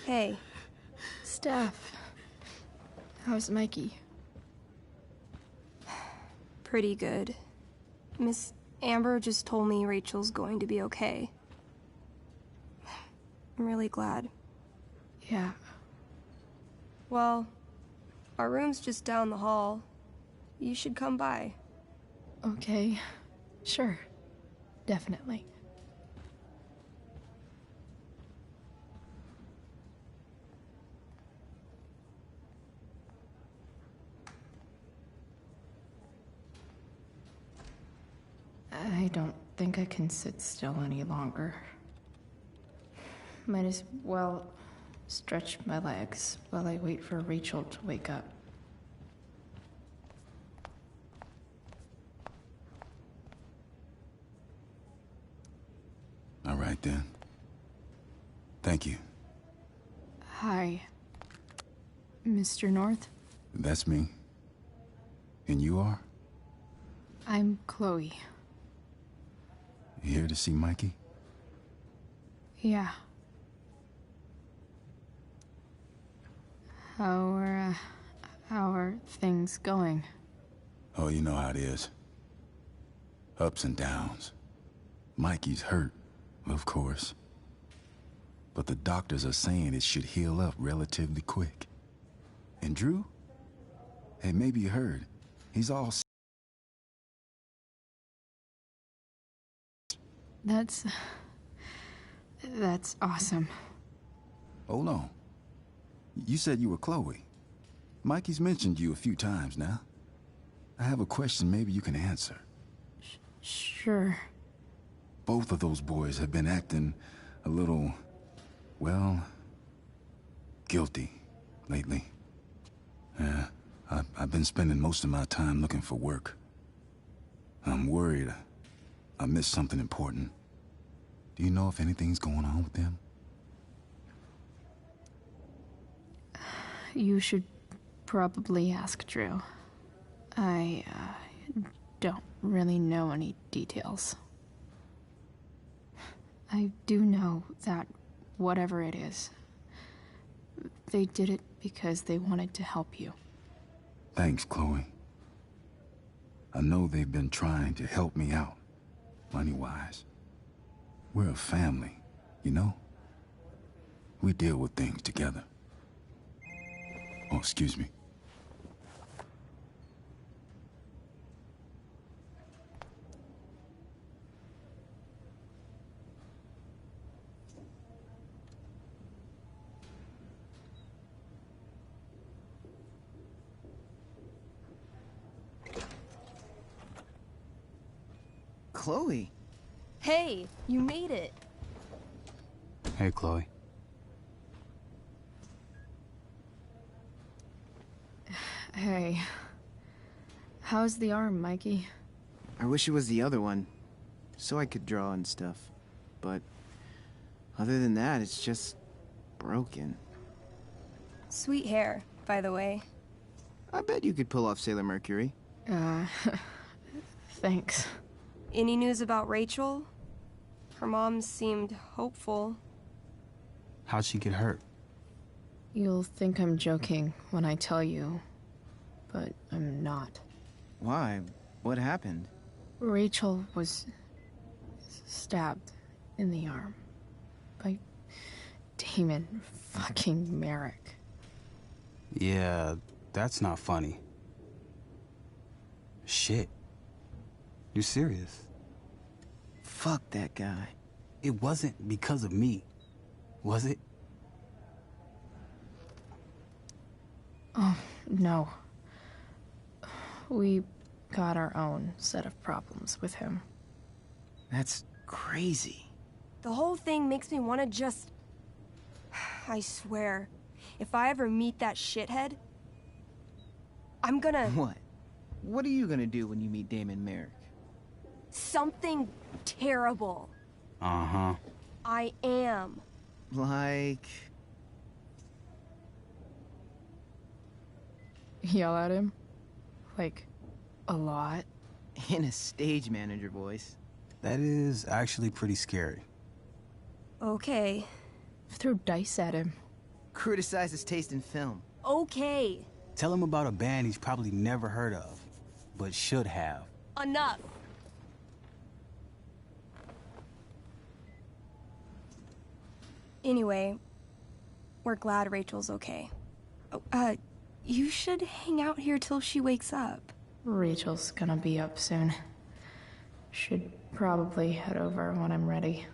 Hey. Steph. How's Mikey? Pretty good. Miss Amber just told me Rachel's going to be okay. I'm really glad. Yeah. Well, our room's just down the hall. You should come by. Okay. Sure. Definitely. I don't think I can sit still any longer. Might as well stretch my legs while I wait for Rachel to wake up. All right, then. Thank you. Hi, Mr. North. That's me. And you are? I'm Chloe. You here to see Mikey? Yeah. How are things going? Oh, you know how it is. Ups and downs. Mikey's hurt, of course. But the doctors are saying it should heal up relatively quick. And Drew? Hey, maybe you heard. He's all... That's awesome. Hold on. You said you were Chloe. Mikey's mentioned you a few times now. I have a question maybe you can answer. Sure. Both of those boys have been acting a little, well, guilty lately. Yeah, I've been spending most of my time looking for work. I'm worried I missed something important. Do you know if anything's going on with them? You should probably ask Drew. I don't really know any details. I do know that whatever it is, they did it because they wanted to help you. Thanks, Chloe. I know they've been trying to help me out, money-wise. We're a family, you know? We deal with things together. Oh, excuse me. Chloe. Hey, you made it. Hey, Chloe. Hey. How's the arm, Mikey? I wish it was the other one, so I could draw and stuff. But other than that, it's just broken. Sweet hair, by the way. I bet you could pull off Sailor Mercury. Thanks. Any news about Rachel? Her mom seemed hopeful. How'd she get hurt? You'll think I'm joking when I tell you, but I'm not. Why? What happened? Rachel was stabbed in the arm by Damon fucking Merrick. Yeah, that's not funny. Shit. You're serious? Fuck that guy. It wasn't because of me, was it? Oh, no. We got our own set of problems with him. That's crazy. The whole thing makes me want to just... I swear, if I ever meet that shithead, I'm gonna... What? What are you gonna do when you meet Damon Merrick? Something terrible. Uh-huh. I am. Like... Yell at him? Like, a lot? In a stage manager voice. That is actually pretty scary. Okay. Throw dice at him. Criticize his taste in film. Okay. Tell him about a band he's probably never heard of, but should have. Enough. Anyway, we're glad Rachel's okay. Oh, you should hang out here till she wakes up. Rachel's gonna be up soon. Should probably head over when I'm ready.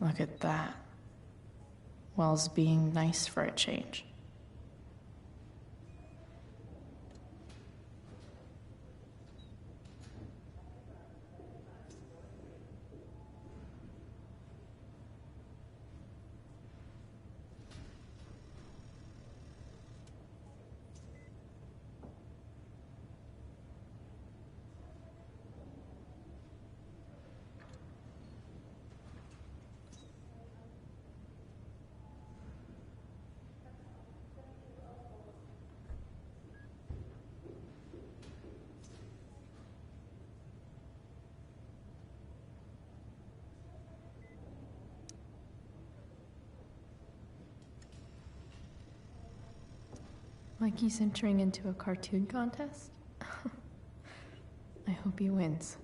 Look at that. Wells being nice for a change. Like he's entering into a cartoon contest? I hope he wins.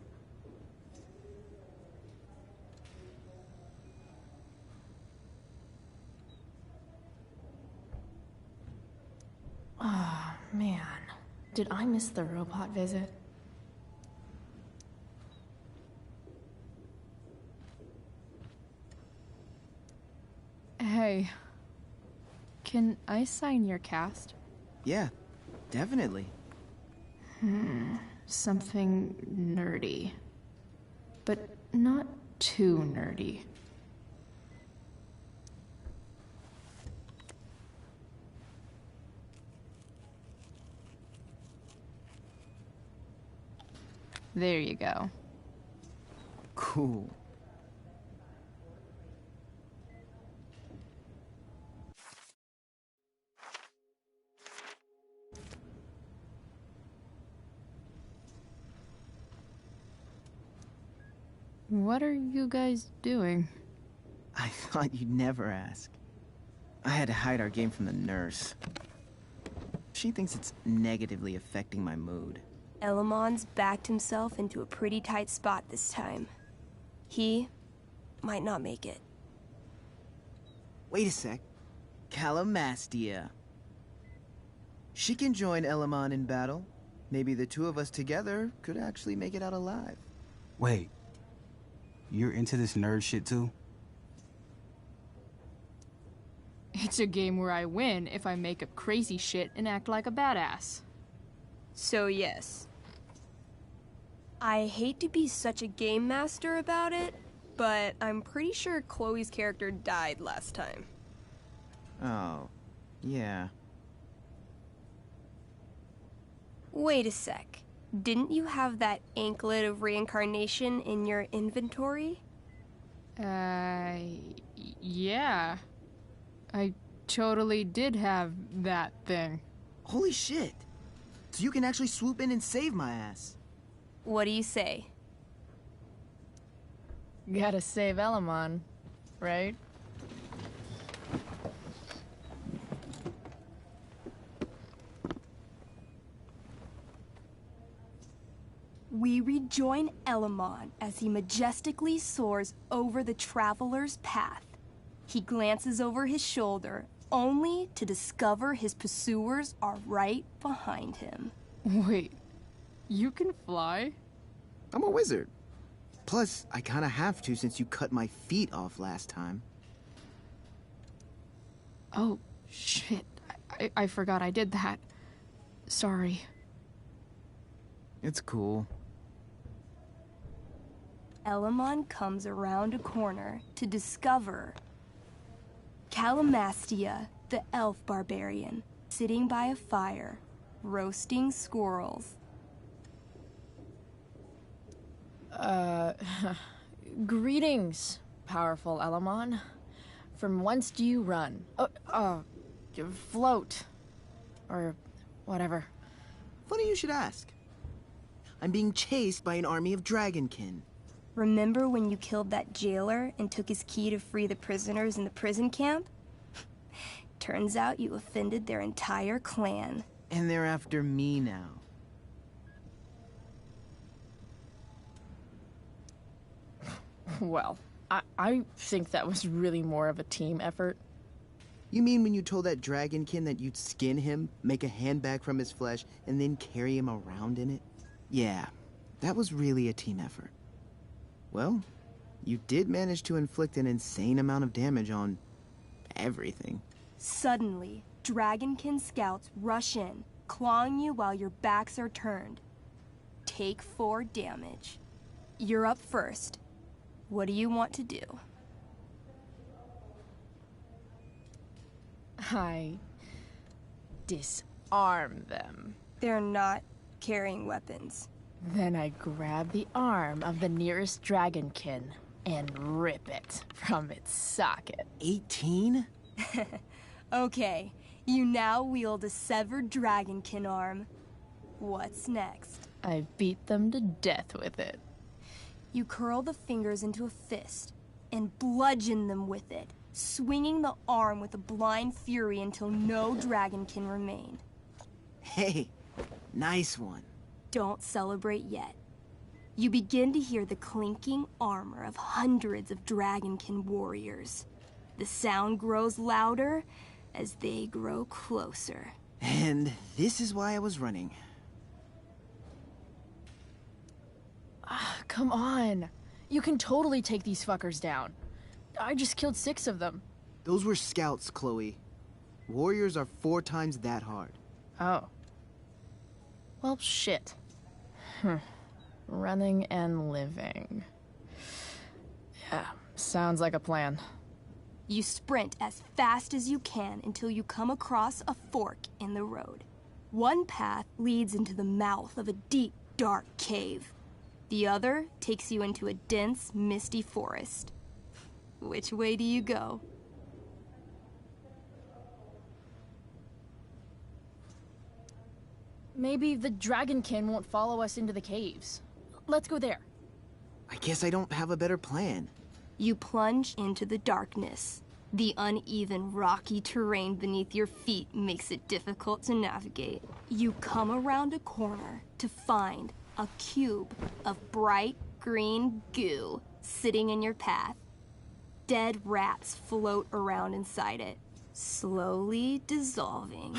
Ah, man. Did I miss the robot visit? Hey. Can I sign your cast? Yeah, definitely. Something nerdy. But not too nerdy. There you go. Cool. What are you guys doing? I thought you'd never ask. I had to hide our game from the nurse. She thinks it's negatively affecting my mood. Elamon's backed himself into a pretty tight spot this time. He might not make it. Wait a sec. Calamastia. She can join Elamon in battle. Maybe the two of us together could actually make it out alive. Wait. You're into this nerd shit too? It's a game where I win if I make up crazy shit and act like a badass. So yes. I hate to be such a game master about it, but I'm pretty sure Chloe's character died last time. Oh, yeah. Wait a sec. Didn't you have that anklet of reincarnation in your inventory? Yeah. I totally did have that thing. Holy shit! So you can actually swoop in and save my ass. What do you say? Gotta save Elamon, right? We rejoin Elamon as he majestically soars over the traveler's path. He glances over his shoulder, only to discover his pursuers are right behind him. Wait, you can fly? I'm a wizard. Plus, I kinda have to since you cut my feet off last time. Oh, shit. I forgot I did that. Sorry. It's cool. Elamon comes around a corner to discover Calamastia, the elf barbarian, sitting by a fire, roasting squirrels. Greetings, powerful Elamon. From whence do you run? Float. Or whatever. Funny you should ask. I'm being chased by an army of dragonkin. Remember when you killed that jailer and took his key to free the prisoners in the prison camp? Turns out you offended their entire clan. And they're after me now. Well, I think that was really more of a team effort. You mean when you told that dragonkin that you'd skin him, make a handbag from his flesh, and then carry him around in it? Yeah, that was really a team effort. Well, you did manage to inflict an insane amount of damage on everything. Suddenly, dragonkin scouts rush in, clawing you while your backs are turned. Take 4 damage. You're up first. What do you want to do? I disarm them. They're not carrying weapons. Then I grab the arm of the nearest dragonkin and rip it from its socket. 18? Okay, you now wield a severed dragonkin arm. What's next? I beat them to death with it. You curl the fingers into a fist and bludgeon them with it, swinging the arm with a blind fury until no dragonkin remain. Hey, nice one. Don't celebrate yet. You begin to hear the clinking armor of hundreds of dragonkin warriors. The sound grows louder as they grow closer. And this is why I was running. Come on. You can totally take these fuckers down. I just killed 6 of them. Those were scouts, Chloe. Warriors are 4 times that hard. Oh. Well, shit. Running and living. Yeah, sounds like a plan. You sprint as fast as you can until you come across a fork in the road. One path leads into the mouth of a deep, dark cave. The other takes you into a dense, misty forest. Which way do you go? Maybe the dragonkin won't follow us into the caves. Let's go there. I guess I don't have a better plan. You plunge into the darkness. The uneven, rocky terrain beneath your feet makes it difficult to navigate. You come around a corner to find a cube of bright green goo sitting in your path. Dead rats float around inside it, slowly dissolving.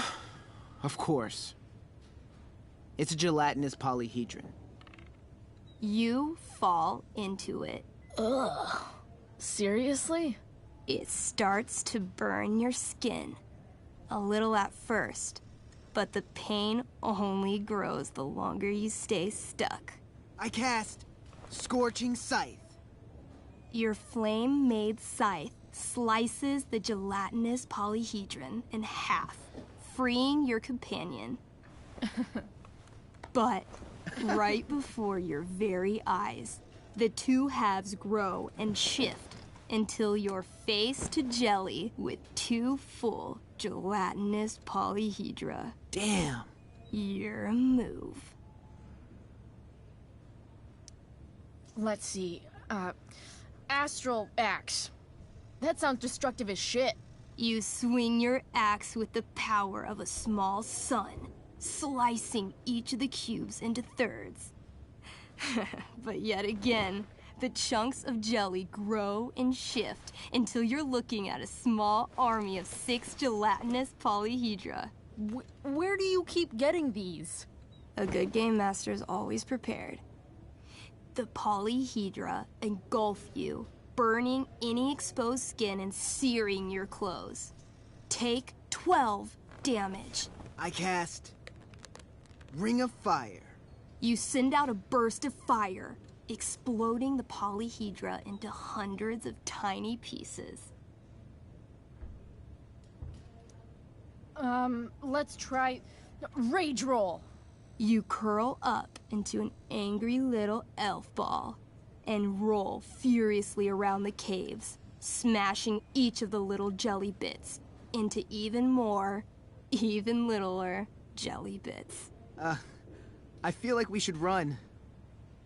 Of course. It's a gelatinous polyhedron. You fall into it. Ugh. Seriously? It starts to burn your skin. A little at first, but the pain only grows the longer you stay stuck. I cast Scorching Scythe. Your flame-made scythe slices the gelatinous polyhedron in half, freeing your companion. But right before your very eyes, the 2 halves grow and shift until you're face to jelly with 2 full gelatinous polyhedra. Damn. Your move. Let's see. Astral axe. That sounds destructive as shit. You swing your axe with the power of a small sun, slicing each of the cubes into thirds. But yet again, the chunks of jelly grow and shift until you're looking at a small army of 6 gelatinous polyhedra. Where do you keep getting these? A good game master is always prepared. The polyhedra engulf you, burning any exposed skin and searing your clothes. Take 12 damage. I cast Ring of Fire. You send out a burst of fire, exploding the polyhedra into hundreds of tiny pieces. Let's try Rage Roll. You curl up into an angry little elf ball and roll furiously around the caves, smashing each of the little jelly bits into even more, even littler jelly bits. I feel like we should run.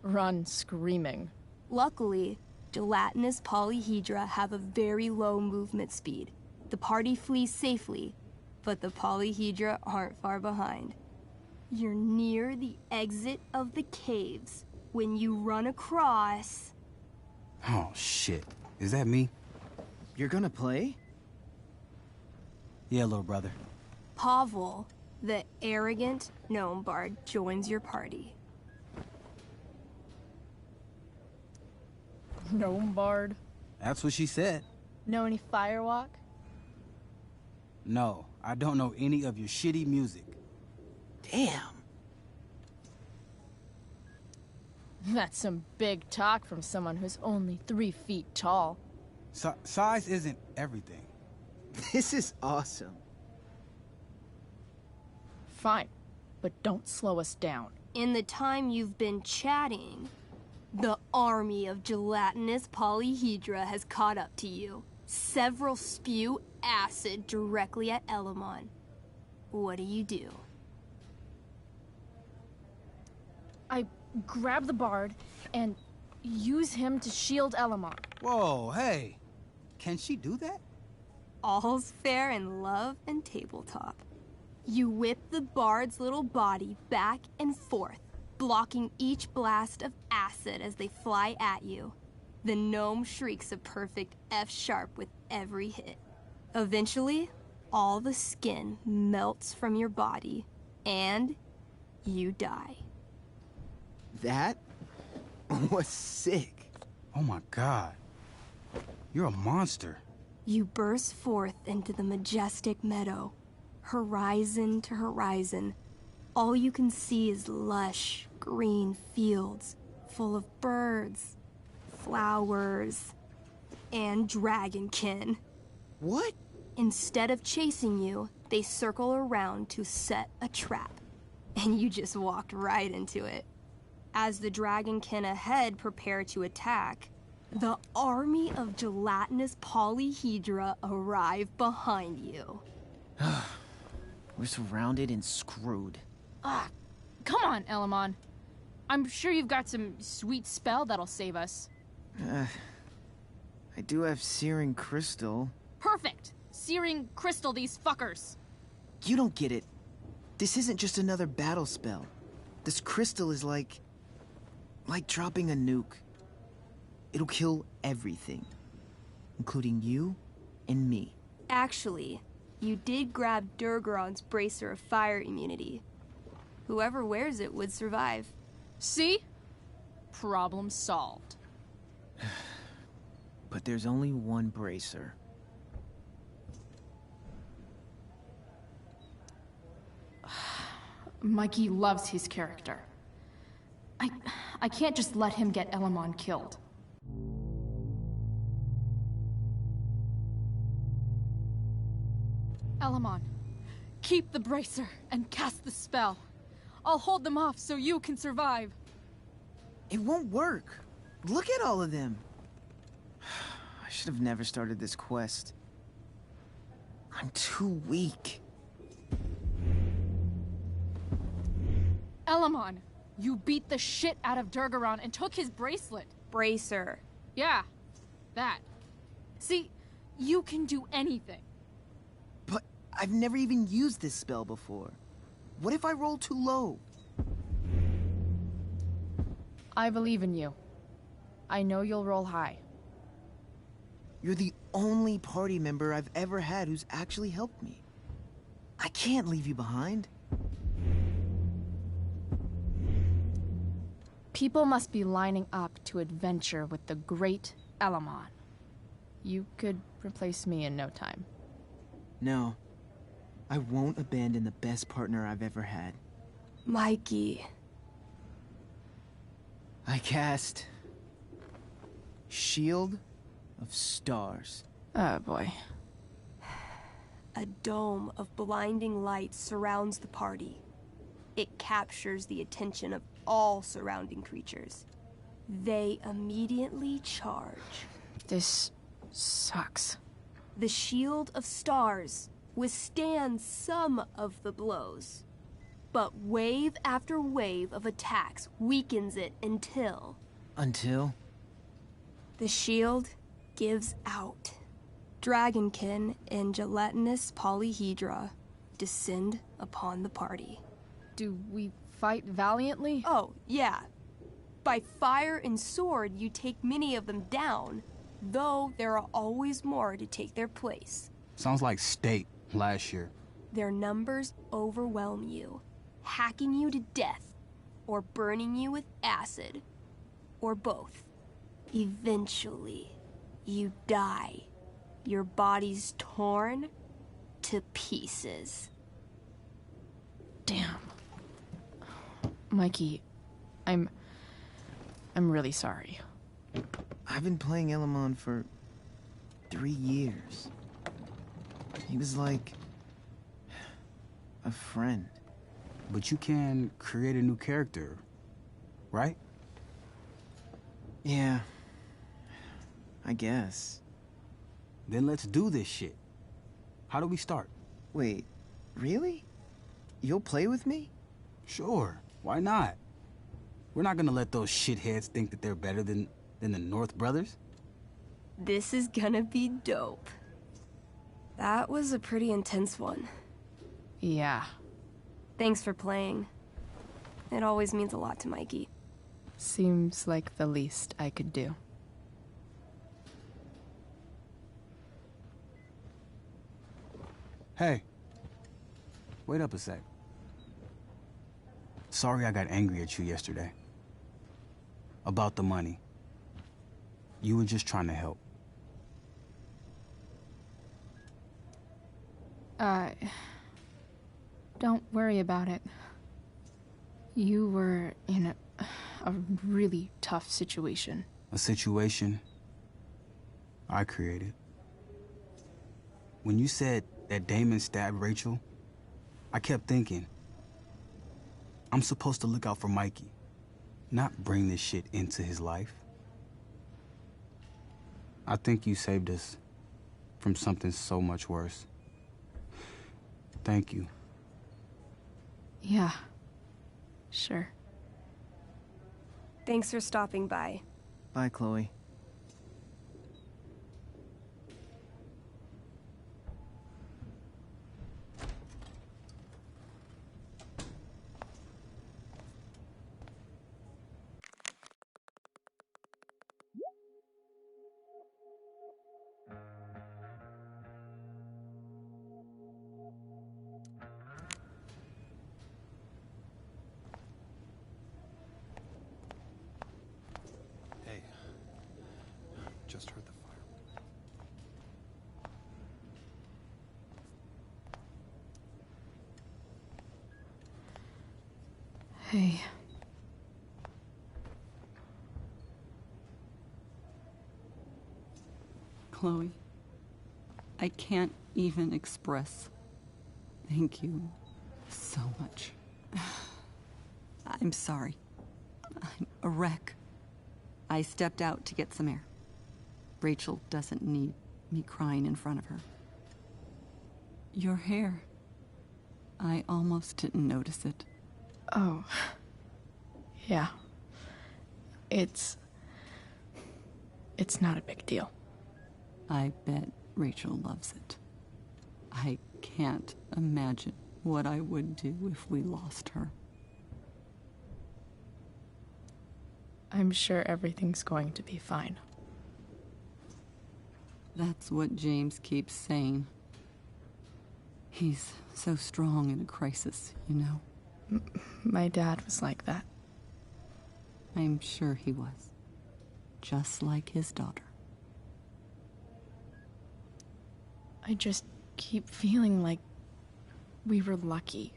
Run screaming. Luckily, gelatinous polyhedra have a very low movement speed. The party flees safely, but the polyhedra aren't far behind. You're near the exit of the caves when you run across... Oh, shit. Is that me? You're gonna play? Yeah, little brother. Pavel, the arrogant gnome bard, joins your party. Gnome bard? That's what she said. Know any firewalk? No, I don't know any of your shitty music. Damn. That's some big talk from someone who's only 3 feet tall. Size isn't everything. This is awesome. Fine, but don't slow us down. In the time you've been chatting, the army of gelatinous polyhedra has caught up to you. Several spew acid directly at Elamon. What do? I grab the bard and use him to shield Elamon. Whoa, hey. Can she do that? All's fair in love and tabletop. You whip the bard's little body back and forth, blocking each blast of acid as they fly at you. The gnome shrieks a perfect F-sharp with every hit. Eventually, all the skin melts from your body, and you die. That was sick. Oh my god. You're a monster. You burst forth into the majestic meadow, horizon to horizon. All you can see is lush, green fields full of birds, flowers, and dragonkin. What? Instead of chasing you, they circle around to set a trap, and you just walked right into it. As the dragonkin ahead prepare to attack, the army of gelatinous polyhedra arrive behind you. We're surrounded and screwed. Come on, Elamon. I'm sure you've got some sweet spell that'll save us. I do have Searing Crystal. Perfect! Searing crystal these fuckers. You don't get it. This isn't just another battle spell. This crystal is like dropping a nuke. It'll kill everything, including you and me. Actually, you did grab Durgaron's bracer of fire immunity. Whoever wears it would survive. See? Problem solved. But there's only one bracer. Mikey loves his character. I can't just let him get Elamon killed. Elamon, keep the bracer and cast the spell. I'll hold them off so you can survive. It won't work. Look at all of them. I should have never started this quest. I'm too weak. Elamon, you beat the shit out of Durgaron and took his bracelet. bracer. Yeah, that. See, you can do anything. But I've never even used this spell before. What if I roll too low? I believe in you. I know you'll roll high. You're the only party member I've ever had who's actually helped me. I can't leave you behind. People must be lining up to adventure with the great Elamon. You could replace me in no time. No. I won't abandon the best partner I've ever had. Mikey. I cast... Shield of Stars. Oh boy. A dome of blinding light surrounds the party. It captures the attention of all surrounding creatures. They immediately charge. This sucks. The Shield of Stars withstands some of the blows, but wave after wave of attacks weakens it until... Until? The shield gives out. Dragonkin and gelatinous polyhedra descend upon the party. Do we fight valiantly? Oh, yeah. By fire and sword, you take many of them down, though there are always more to take their place. Sounds like State last year. Their numbers overwhelm you, hacking you to death, or burning you with acid, or both. Eventually, you die. Your body's torn to pieces. Damn. Mikey, I'm really sorry. I've been playing Elamon for 3 years. He was like... a friend. But you can create a new character, right? Yeah. I guess. Then let's do this shit. How do we start? Wait, really? You'll play with me? Sure, why not? We're not gonna let those shitheads think that they're better than the North Brothers. This is gonna be dope. That was a pretty intense one. Yeah. Thanks for playing. It always means a lot to Mikey. Seems like the least I could do. Hey. Wait up a sec. Sorry I got angry at you yesterday. About the money. You were just trying to help. Don't worry about it. You were in a really tough situation. A situation I created. When you said that Damon stabbed Rachel, I kept thinking, I'm supposed to look out for Mikey, not bring this shit into his life. I think you saved us from something so much worse. Thank you. Yeah, sure. Thanks for stopping by. Bye, Chloe. Just heard the fire. Hey. Chloe, I can't even express thank you so much. I'm sorry. I'm a wreck. I stepped out to get some air. Rachel doesn't need me crying in front of her. Your hair. I almost didn't notice it. Oh. Yeah. It's It's not a big deal. I bet Rachel loves it. I can't imagine what I would do if we lost her. I'm sure everything's going to be fine. That's what James keeps saying. He's so strong in a crisis, you know? My dad was like that. I'm sure he was. Just like his daughter. I just keep feeling like we were lucky.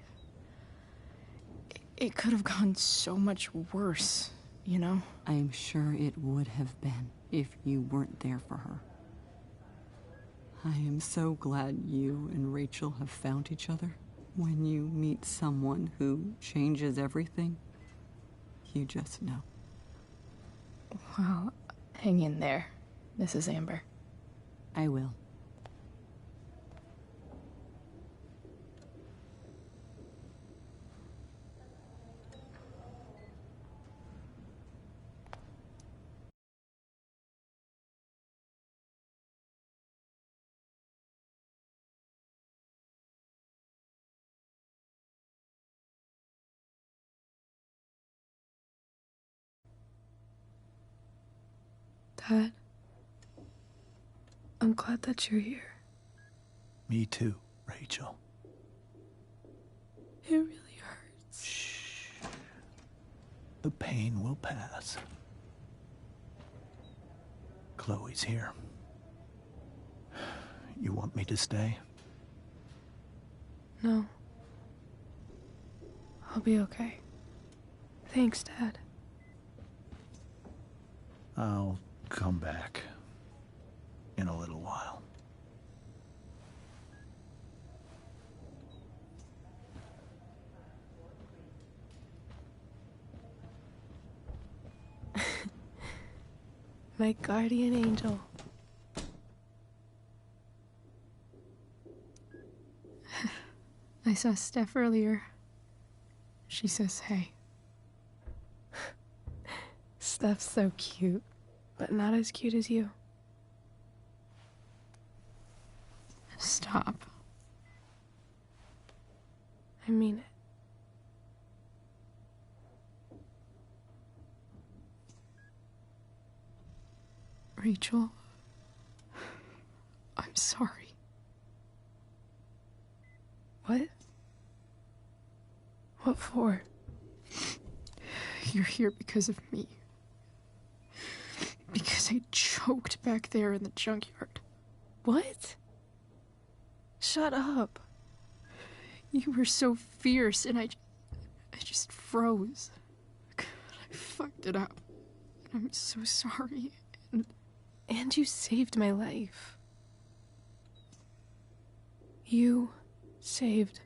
It could have gone so much worse, you know? I'm sure it would have been if you weren't there for her. I am so glad you and Rachel have found each other. When you meet someone who changes everything, you just know. Well, hang in there, Mrs. Amber. I will. Dad, I'm glad that you're here. Me too, Rachel. It really hurts. The pain will pass. Chloe's here. You want me to stay? No. I'll be okay. Thanks, Dad. I'll come back in a little while. My guardian angel. I saw Steph earlier. She says hey. Steph's so cute, but not as cute as you. Stop. I mean it. Rachel, I'm sorry. What? What for? You're here because of me. Because I choked back there in the junkyard. What? Shut up. You were so fierce and I just froze. I fucked it up. I'm so sorry. And you saved my life. You saved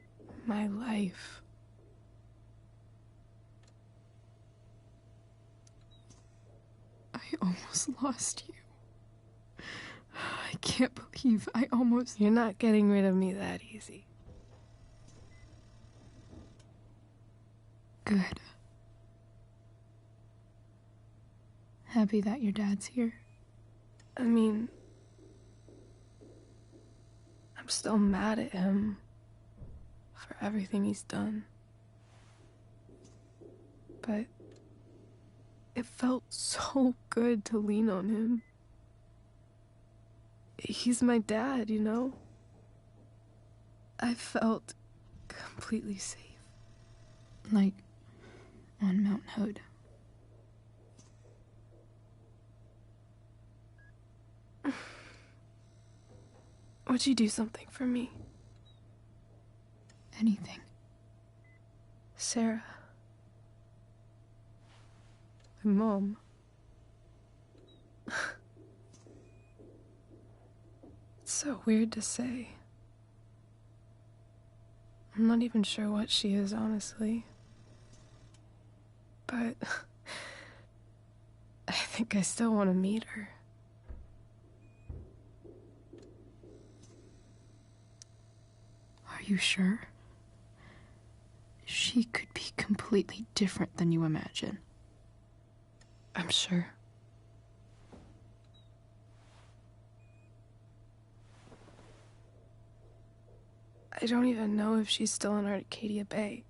my life. I almost lost you. I can't believe I almost... You're not getting rid of me that easy. Good. Happy that your dad's here. I mean, I'm still mad at him for everything he's done. But it felt so good to lean on him. He's my dad, you know? I felt completely safe. Like on Mount Hood. Would you do something for me? Anything. Sarah. My mom. It's so weird to say. I'm not even sure what she is, honestly. But I think I still want to meet her. Are you sure? She could be completely different than you imagine. I'm sure. I don't even know if she's still in Arcadia Bay.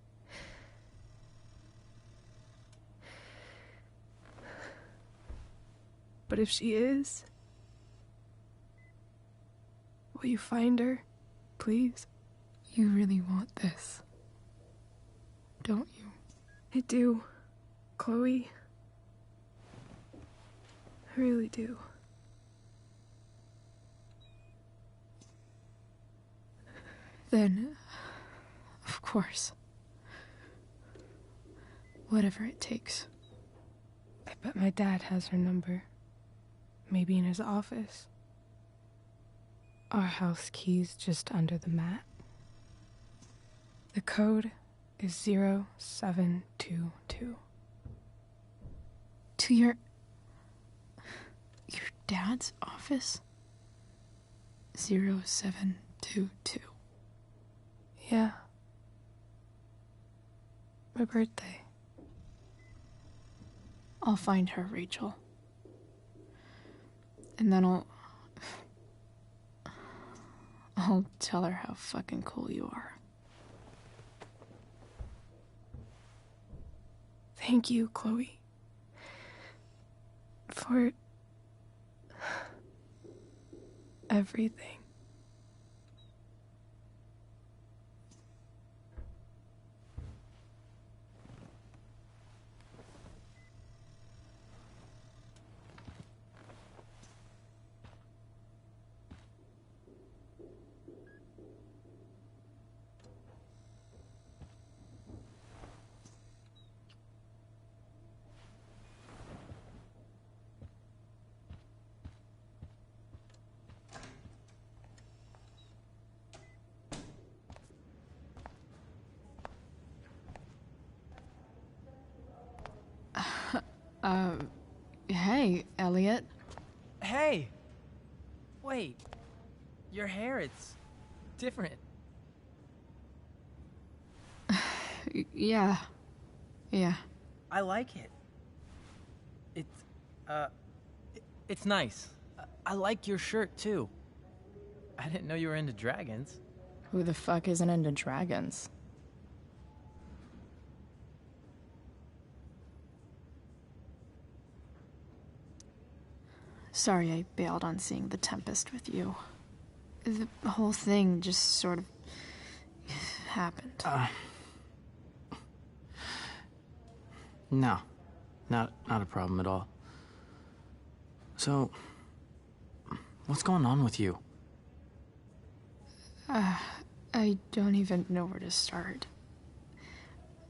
But if she is, will you find her, please? You really want this, don't you? I do, Chloe. I really do. Then, of course. Whatever it takes. I bet my dad has her number. Maybe in his office. Our house key's just under the mat. The code is 0722. To your dad's office? 0722. Yeah. My birthday. I'll find her, Rachel. And then I'll tell her how fucking cool you are. Thank you, Chloe. For everything. Hey, Elliot. Hey! Wait. Your hair, it's different. Yeah. I like it. It's nice. I like your shirt, too. I didn't know you were into dragons. Who the fuck isn't into dragons? Sorry I bailed on seeing The Tempest with you. The whole thing just sort of happened. No. Not a problem at all. So, what's going on with you? I don't even know where to start.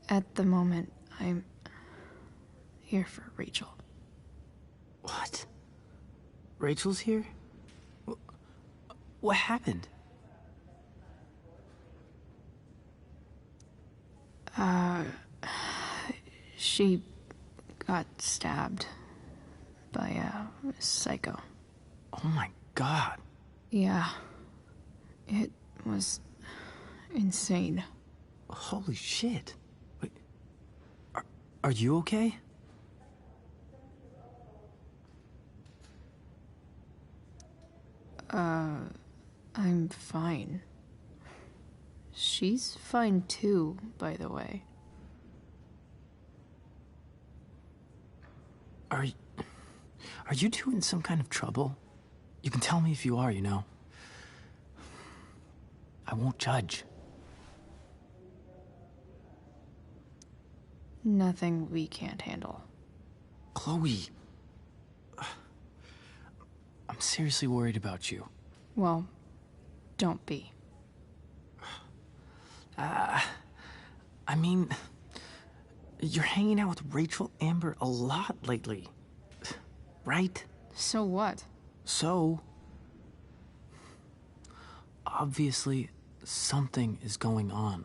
At the moment, I'm here for Rachel. What? Rachel's here? What happened? She got stabbed by a psycho. Oh my god. Yeah. It was insane. Holy shit. Wait. Are you okay? I'm fine. She's fine too, by the way. Are you two in some kind of trouble? You can tell me if you are, you know. I won't judge. Nothing we can't handle. Chloe. I'm seriously worried about you. Well, don't be. I mean, you're hanging out with Rachel Amber a lot lately. Right? So what? So, obviously, something is going on.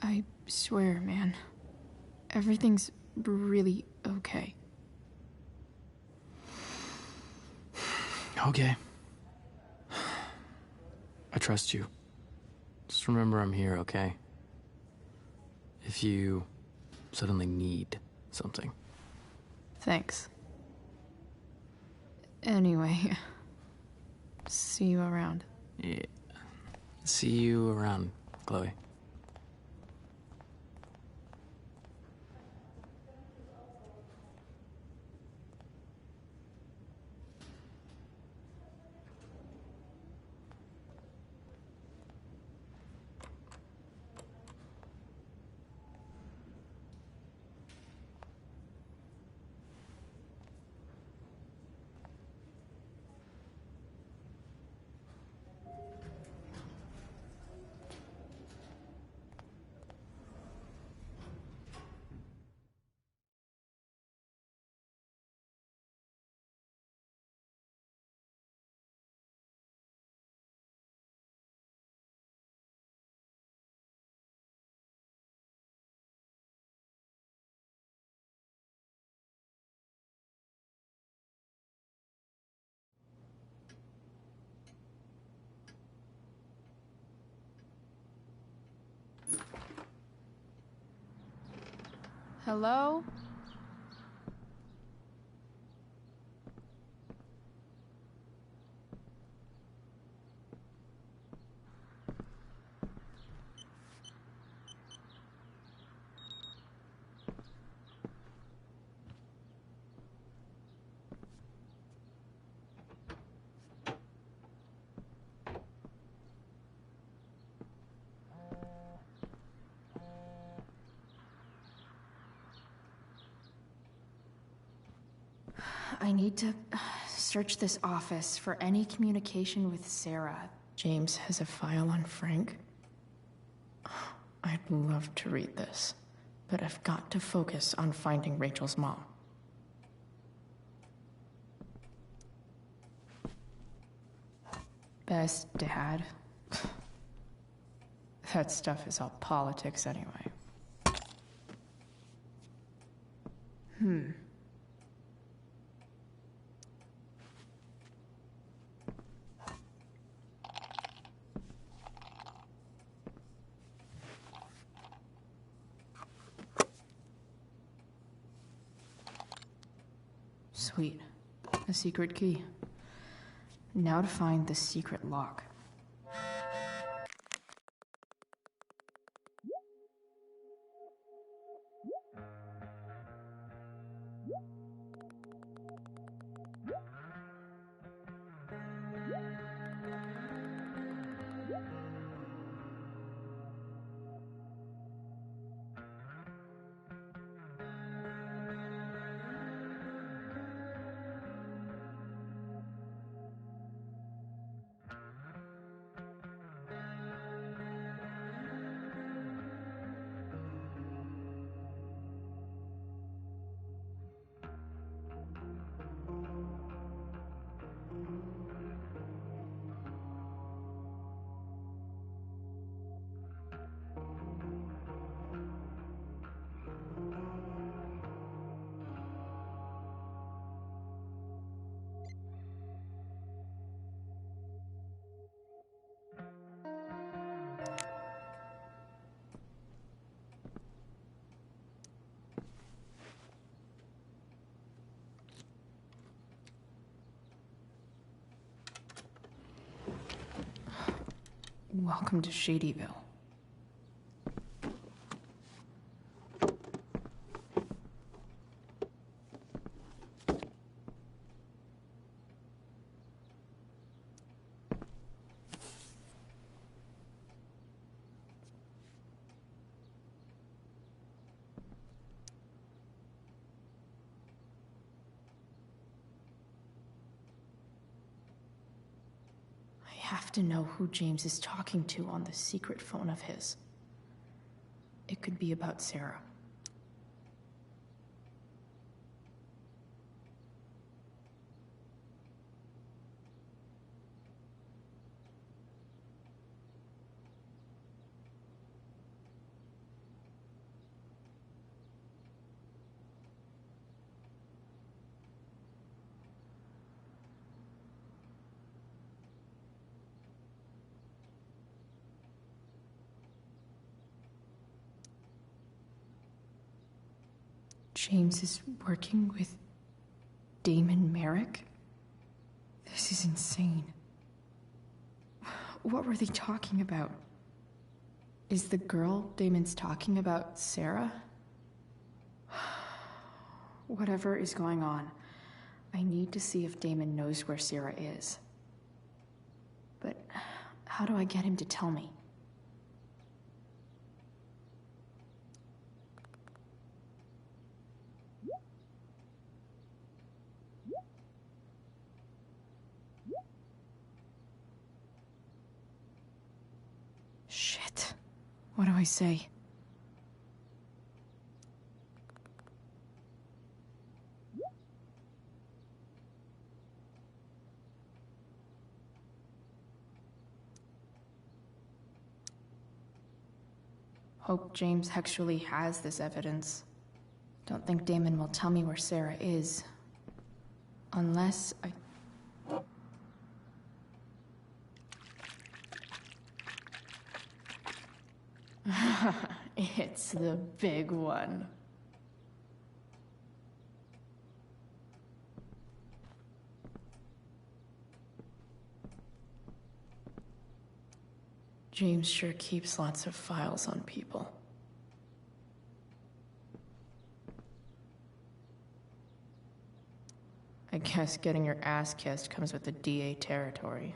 I swear, man. Everything's really okay. Okay. I trust you. Just remember I'm here, okay? If you suddenly need something. Thanks. Anyway, See you around. Yeah. See you around, Chloe. Hello? I need to search this office for any communication with Sarah. James has a file on Frank. I'd love to read this, but I've got to focus on finding Rachel's mom. Best dad. That stuff is all politics anyway. Sweet. A secret key. Now to find the secret lock. Welcome to Shadyville. I have to know who James is talking to on the secret phone of his. It could be about Sarah. James is working with Damon Merrick? This is insane. What were they talking about? Is the girl Damon's talking about Sarah? Whatever is going on, I need to see if Damon knows where Sarah is. But how do I get him to tell me? Shit. What do I say? Hope James actually has this evidence. Don't think Damon will tell me where Sarah is. Unless I... It's the big one. James sure keeps lots of files on people. I guess getting your ass kissed comes with the DA territory.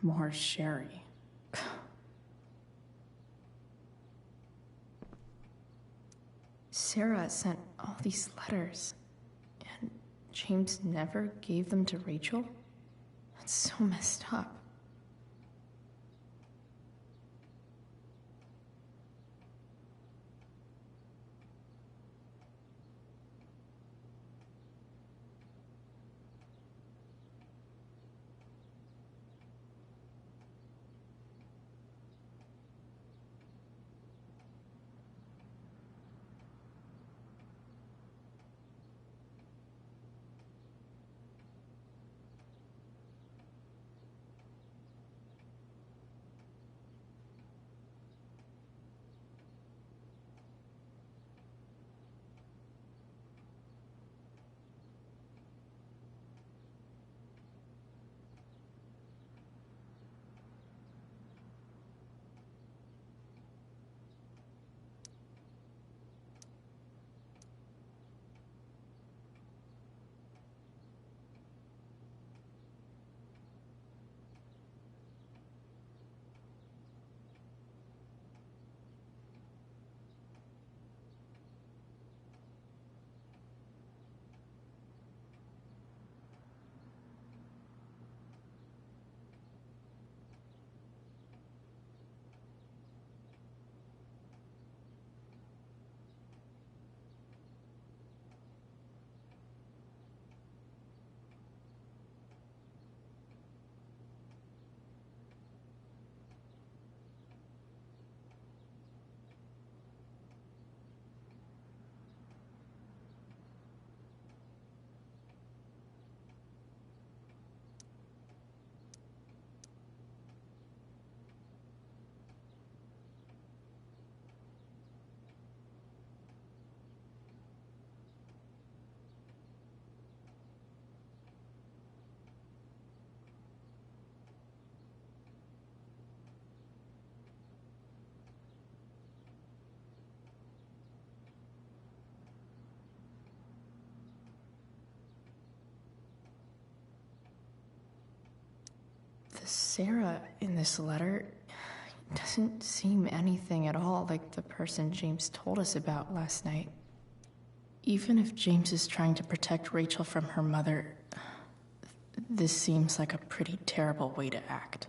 More sherry. Sarah sent all these letters, and James never gave them to Rachel? That's so messed up. The Sarah in this letter doesn't seem anything at all like the person James told us about last night. Even if James is trying to protect Rachel from her mother, this seems like a pretty terrible way to act.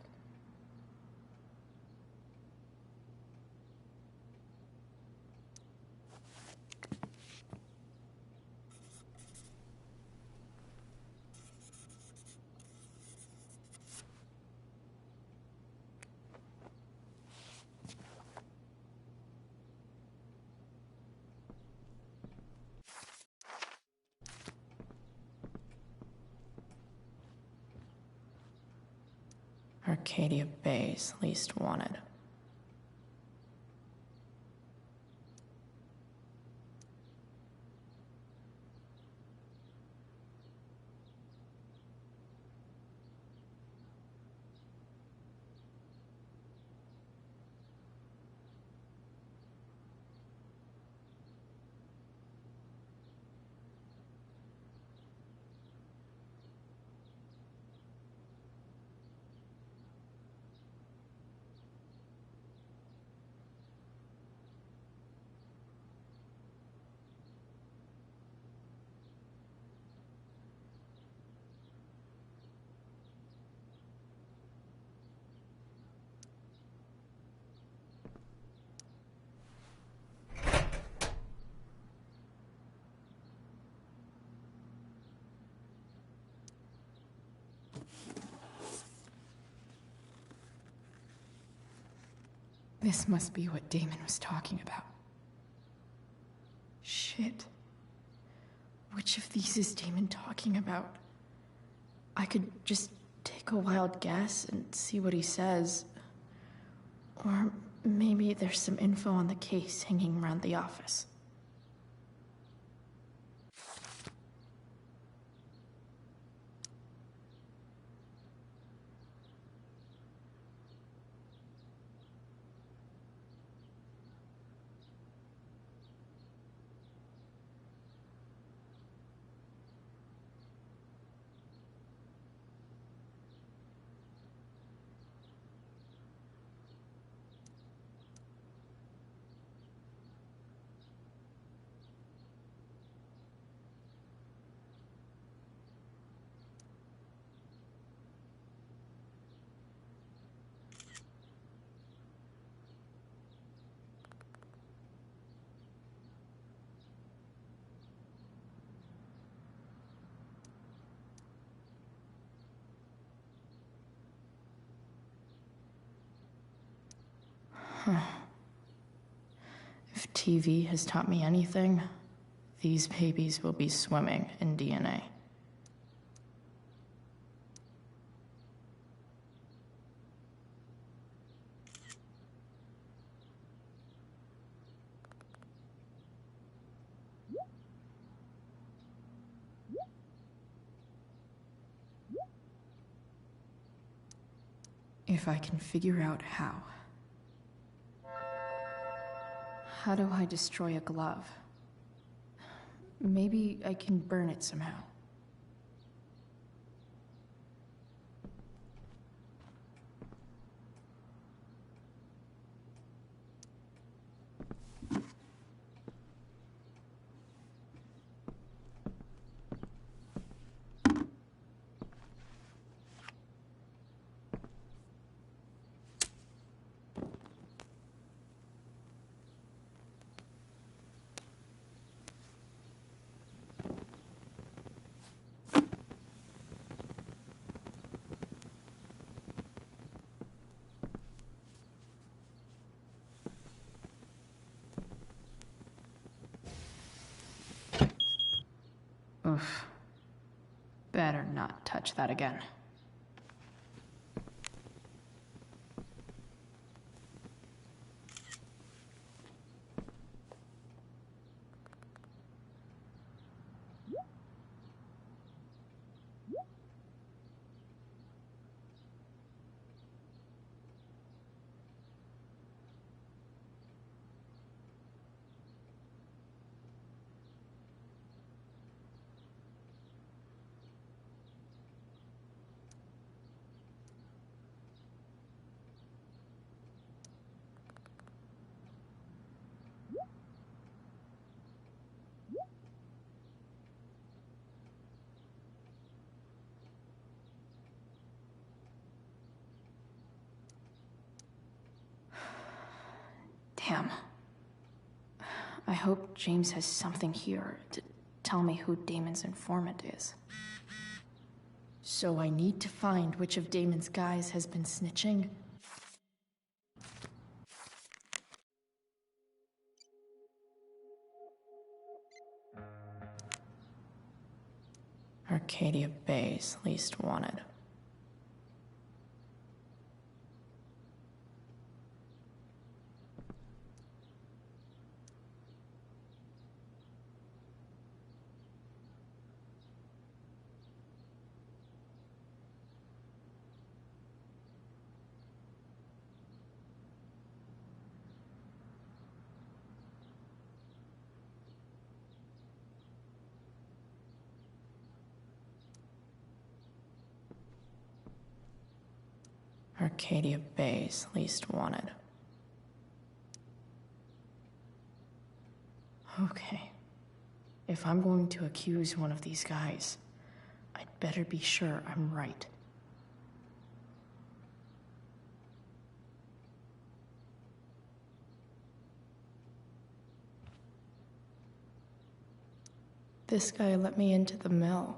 Arcadia Bay's least wanted. This must be what Damon was talking about. Shit. Which of these is Damon talking about? I could just take a wild guess and see what he says. Or maybe there's some info on the case hanging around the office. Huh. If TV has taught me anything, these babies will be swimming in DNA. If I can figure out how. How do I destroy a glove? Maybe I can burn it somehow. Oof. Better not touch that again. Damn. I hope James has something here to tell me who Damon's informant is. So I need to find which of Damon's guys has been snitching. Arcadia Bay's least wanted. Arcadia Bay's least wanted. Okay. If I'm going to accuse one of these guys, I'd better be sure I'm right. This guy let me into the mill.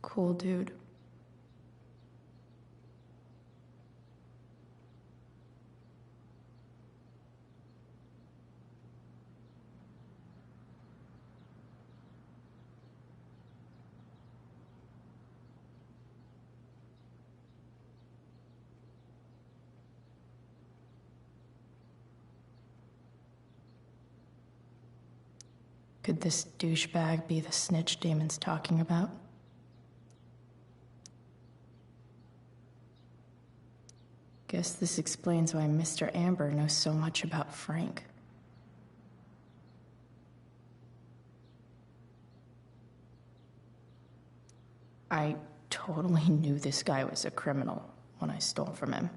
Cool dude. Could this douchebag be the snitch Damon's talking about? Guess this explains why Mr. Amber knows so much about Frank. I totally knew this guy was a criminal when I stole from him.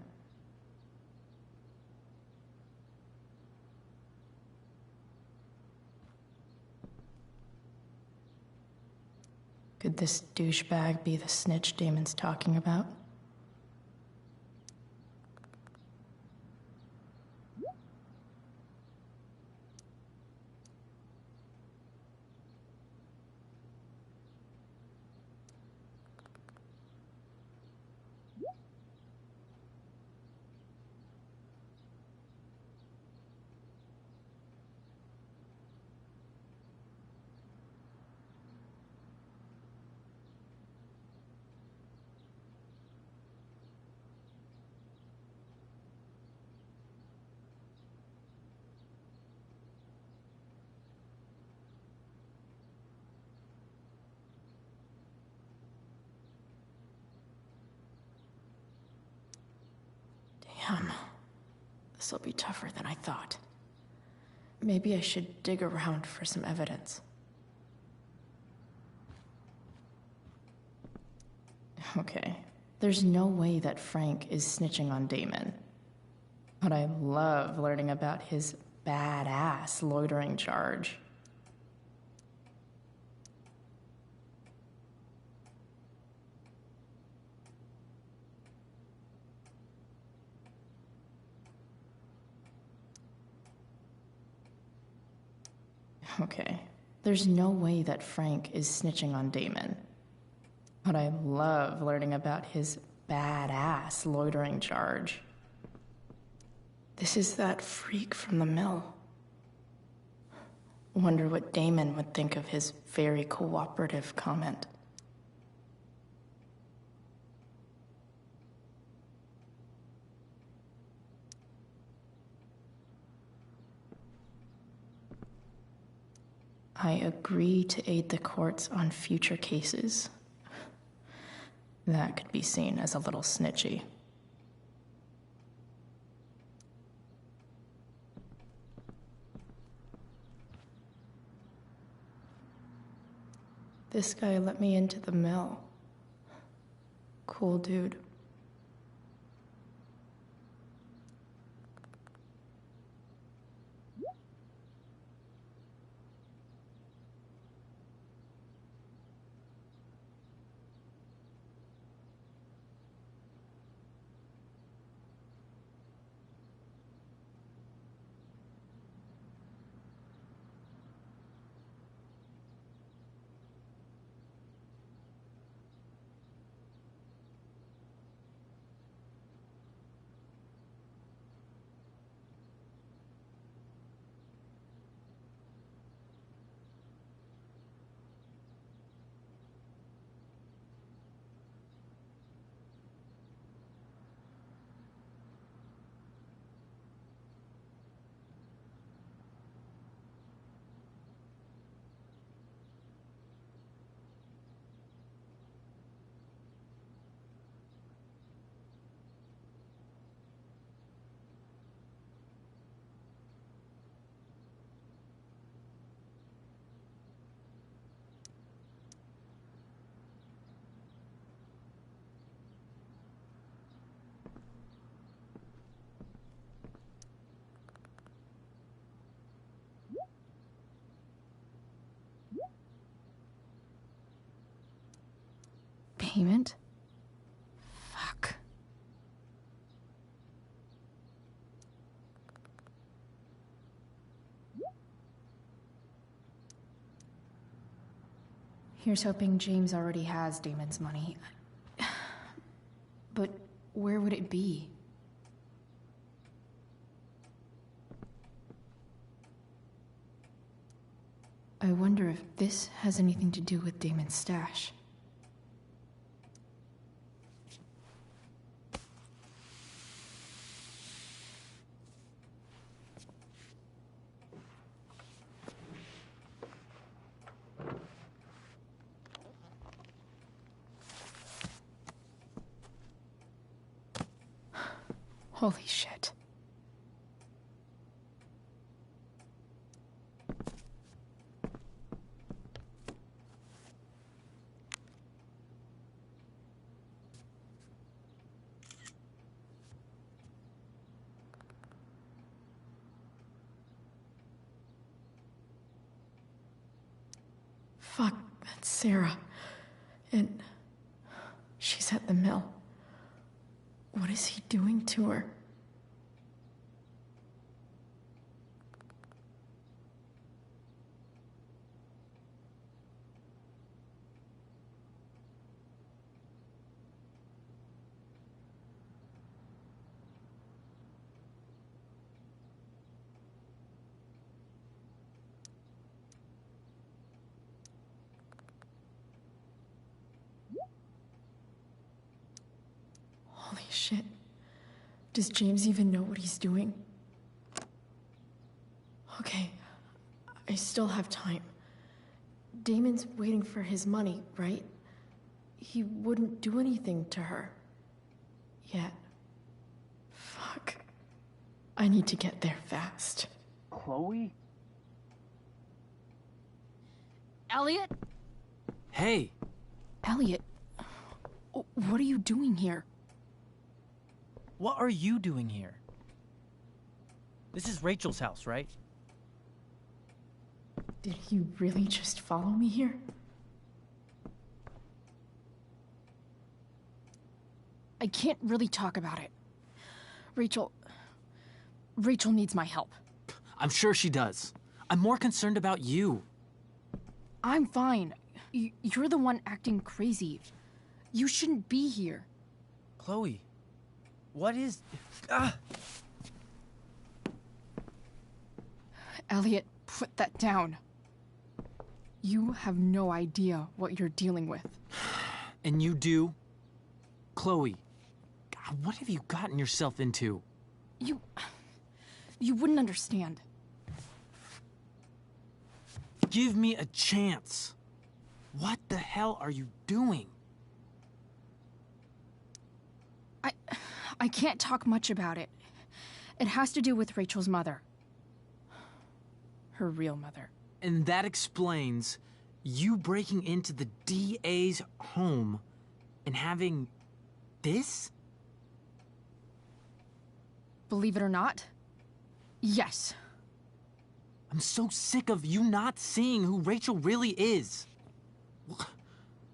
Could this douchebag be the snitch Damon's talking about? Damn. This'll be tougher than I thought. Maybe I should dig around for some evidence. Okay. There's no way that Frank is snitching on Damon. But I love learning about his badass loitering charge. Okay. There's no way that Frank is snitching on Damon. But I love learning about his badass loitering charge. This is that freak from the mill. Wonder what Damon would think of his very cooperative comment. I agree to aid the courts on future cases. That could be seen as a little snitchy. This guy let me into the mill. Cool dude. Payment? Fuck. Here's hoping James already has Damon's money. But where would it be? I wonder if this has anything to do with Damon's stash. Holy shit. Fuck, that's Sarah. And she's at the mill. What is he doing to her? Holy shit. Does James even know what he's doing? Okay, I still have time. Damon's waiting for his money, right? He wouldn't do anything to her. Yet. Fuck. I need to get there fast. Chloe? Elliot? Hey! Elliot, what are you doing here? What are you doing here? This is Rachel's house, right? Did he really just follow me here? I can't really talk about it. Rachel needs my help. I'm sure she does. I'm more concerned about you. I'm fine. You're the one acting crazy. You shouldn't be here. Chloe, what is... Elliot, put that down. You have no idea what you're dealing with. And you do? Chloe, God, what have you gotten yourself into? You wouldn't understand. Give me a chance. What the hell are you doing? I can't talk much about it. It has to do with Rachel's mother. Her real mother. And that explains you breaking into the DA's home and having this? Believe it or not, yes. I'm so sick of you not seeing who Rachel really is.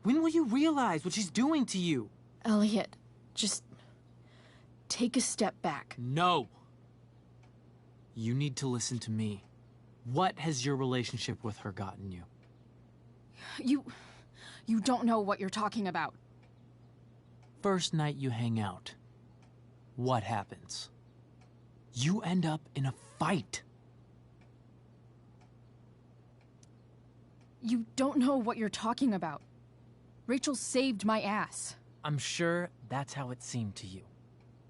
When will you realize what she's doing to you? Elliot, just take a step back. No. You need to listen to me. What has your relationship with her gotten you? You don't know what you're talking about. First night you hang out, what happens? You end up in a fight. You don't know what you're talking about. Rachel saved my ass. I'm sure that's how it seemed to you.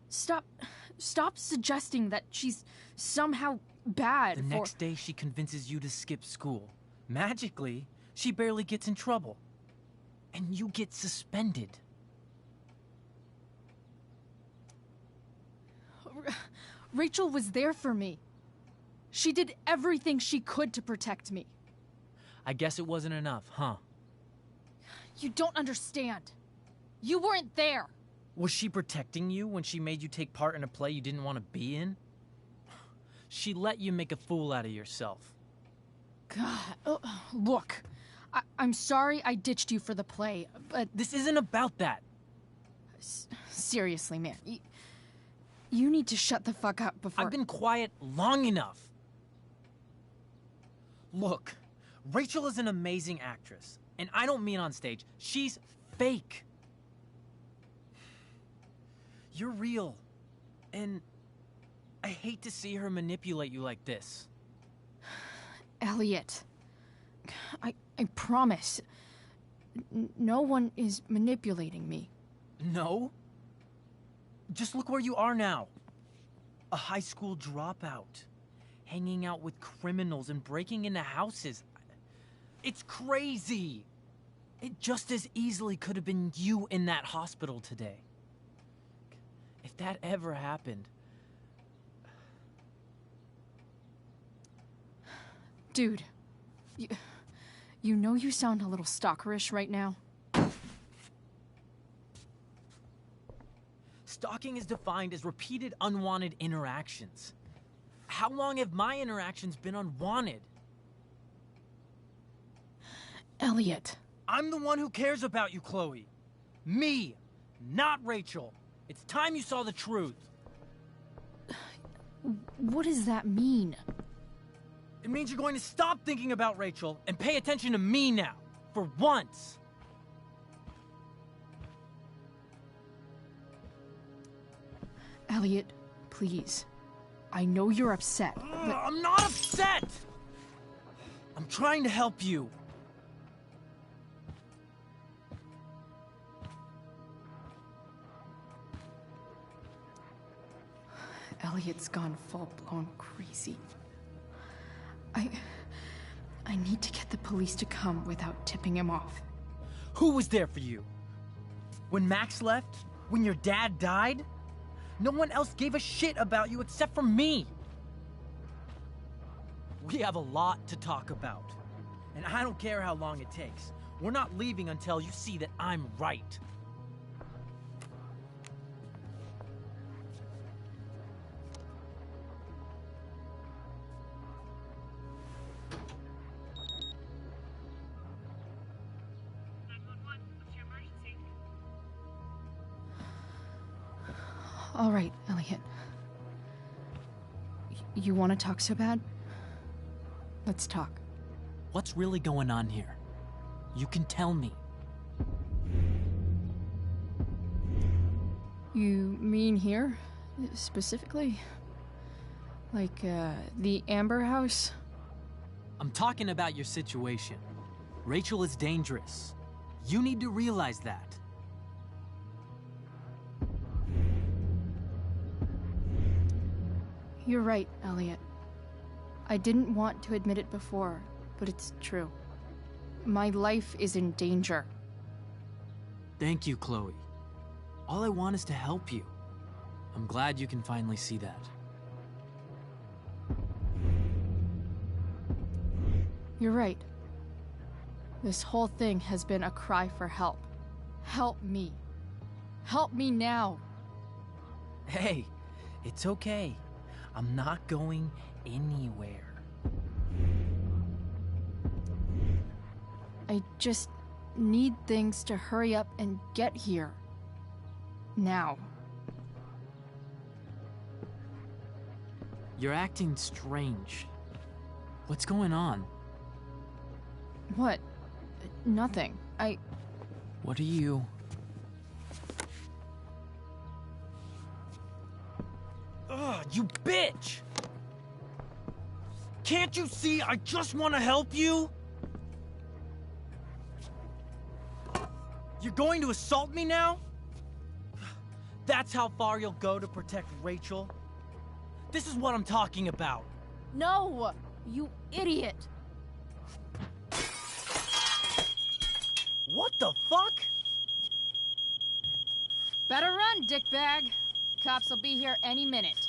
Stop suggesting that she's somehow bad. The next day she convinces you to skip school. Magically, she barely gets in trouble. And you get suspended. Rachel was there for me. She did everything she could to protect me. I guess it wasn't enough, huh? You don't understand. You weren't there. Was she protecting you when she made you take part in a play you didn't want to be in? She let you make a fool out of yourself. God, look. I'm sorry I ditched you for the play, but... This isn't about that. Seriously, man. You need to shut the fuck up before... I've been quiet long enough. Look, Rachel is an amazing actress. And I don't mean on stage. She's fake. You're real. And I hate to see her manipulate you like this. Elliot, I promise. No one is manipulating me. No? Just look where you are now. A high school dropout. Hanging out with criminals and breaking into houses. It's crazy. It just as easily could have been you in that hospital today. If that ever happened, Dude, you know you sound a little stalkerish right now. Stalking is defined as repeated unwanted interactions. How long have my interactions been unwanted? Elliot. I'm the one who cares about you, Chloe. Me, not Rachel. It's time you saw the truth. What does that mean? It means you're going to stop thinking about Rachel and pay attention to me now, for once. Elliot, please. I know you're upset, but... I'm not upset! I'm trying to help you. Elliot's gone full-blown crazy. I need to get the police to come without tipping him off. Who was there for you? When Max left? When your dad died? No one else gave a shit about you except for me. We have a lot to talk about. And I don't care how long it takes. We're not leaving until you see that I'm right. All right, Elliot. You want to talk so bad? Let's talk. What's really going on here? You can tell me. You mean here, specifically? Like, the Amber House? I'm talking about your situation. Rachel is dangerous. You need to realize that. You're right, Elliot. I didn't want to admit it before, but it's true. My life is in danger. Thank you, Chloe. All I want is to help you. I'm glad you can finally see that. You're right. This whole thing has been a cry for help. Help me. Help me now. Hey, it's okay. I'm not going anywhere. I just need things to hurry up and get here. Now. You're acting strange. What's going on? What? Nothing. What are you... Ugh, you bitch! Can't you see I just want to help you? You're going to assault me now? That's how far you'll go to protect Rachel? This is what I'm talking about. No! You idiot! What the fuck? Better run, dickbag. Cops will be here any minute.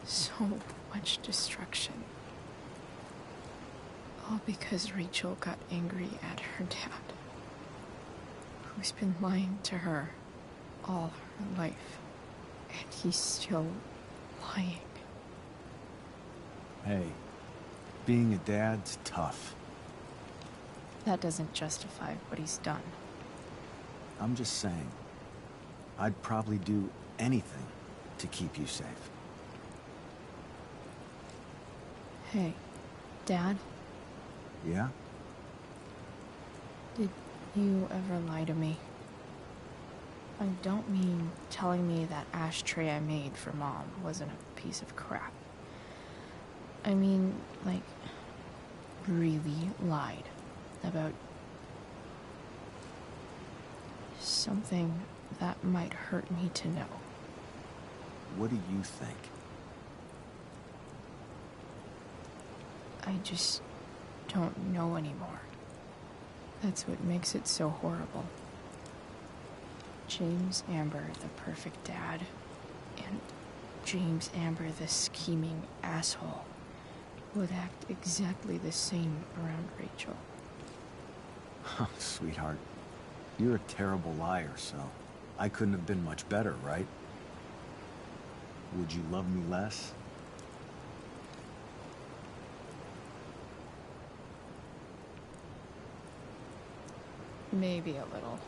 So much destruction. All because Rachel got angry at her dad, who's been lying to her all her life. And he's still lying. Hey, being a dad's tough. That doesn't justify what he's done. I'm just saying, I'd probably do anything to keep you safe. Hey, Dad? Yeah? Did you ever lie to me? I don't mean telling me that ashtray I made for Mom wasn't a piece of crap. I mean, like, really lied about something that might hurt me to know. What do you think? I just don't know anymore. That's what makes it so horrible. James Amber, the perfect dad, and James Amber, the scheming asshole, would act exactly the same around Rachel. Oh, sweetheart, you're a terrible liar, so I couldn't have been much better, right? Would you love me less? Maybe a little.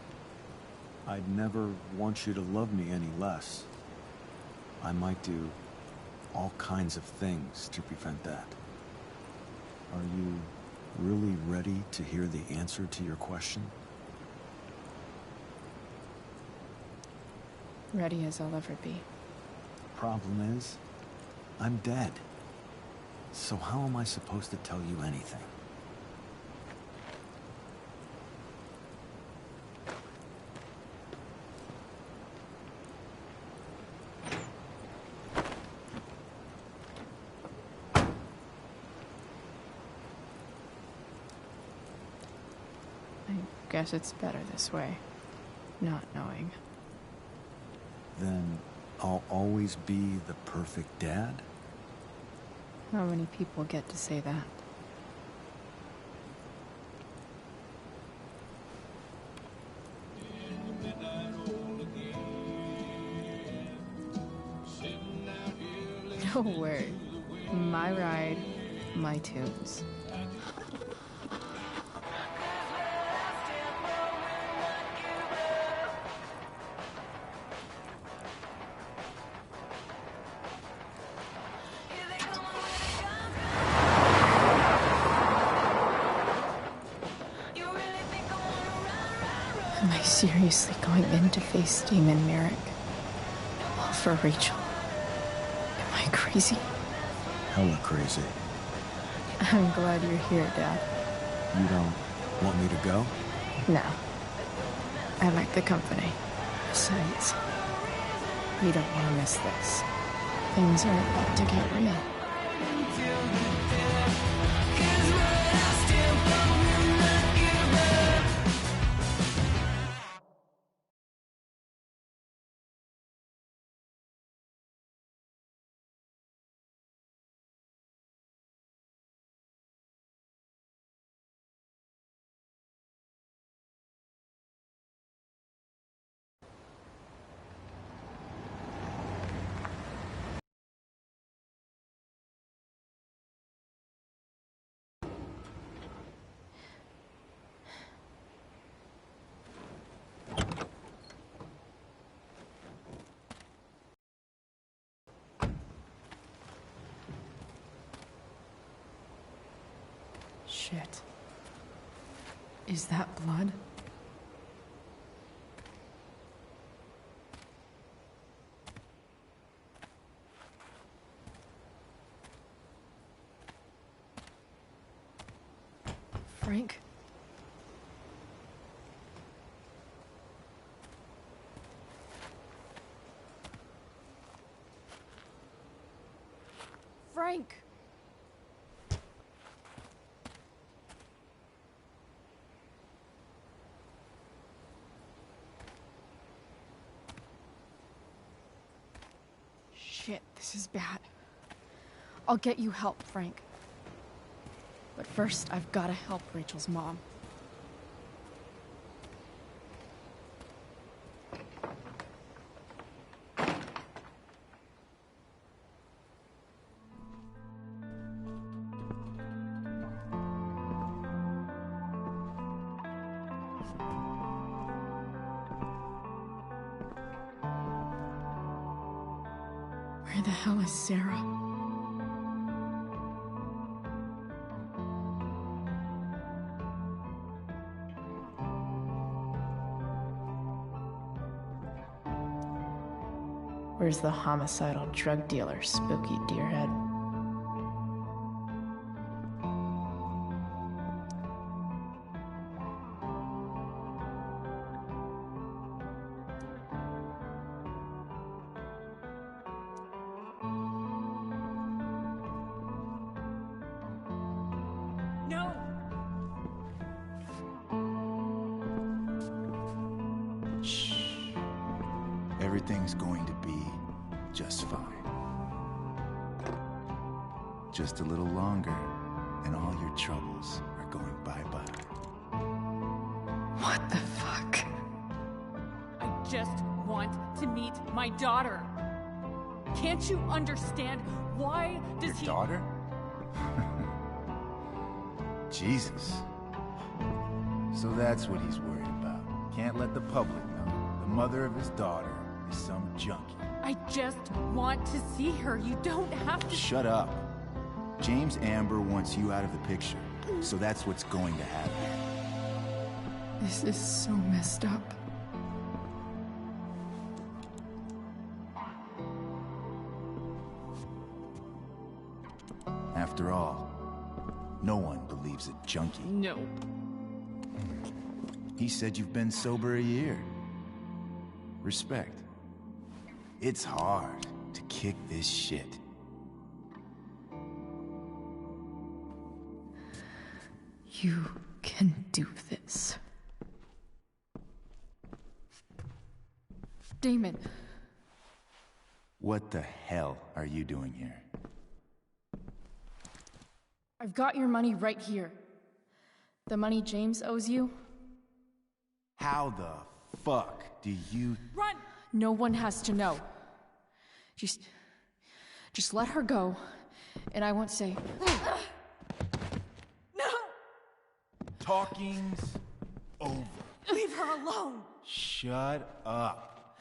I'd never want you to love me any less. I might do all kinds of things to prevent that. Are you really ready to hear the answer to your question? Ready as I'll ever be. Problem is, I'm dead. So how am I supposed to tell you anything? I guess it's better this way, not knowing. Then I'll always be the perfect dad? How many people get to say that? No word. My ride, my tunes. Am I seriously going in to face Damon Merrick? All for Rachel? Am I crazy? Hella crazy. I'm glad you're here, Dad. You don't want me to go? No. I like the company. Besides, we don't want to miss this. Things are about to get real. Shit. Is that blood? Frank? Frank! Shit, this is bad. I'll get you help, Frank. But first, I've gotta help Rachel's mom. Where the hell is Sarah? Where's the homicidal drug dealer, Spooky Deerhead? No! Shh. Everything's going to be just fine. Just a little longer, and all your troubles are going bye-bye. What the fuck? I just want to meet my daughter. Can't you understand? Why does he... Daughter? Jesus. So that's what he's worried about. Can't let the public know. The mother of his daughter is some junkie. I just want to see her. You don't have to... Shut up. James Amber wants you out of the picture, so that's what's going to happen. This is so messed up. After all, no one believes a junkie. No. He said you've been sober a year. Respect. It's hard to kick this shit. You can do this. Damon. What the hell are you doing here? I've got your money right here. The money James owes you. How the fuck do you... Run! No one has to know. Just let her go, and I won't say... No! Talking's over. Leave her alone! Shut up.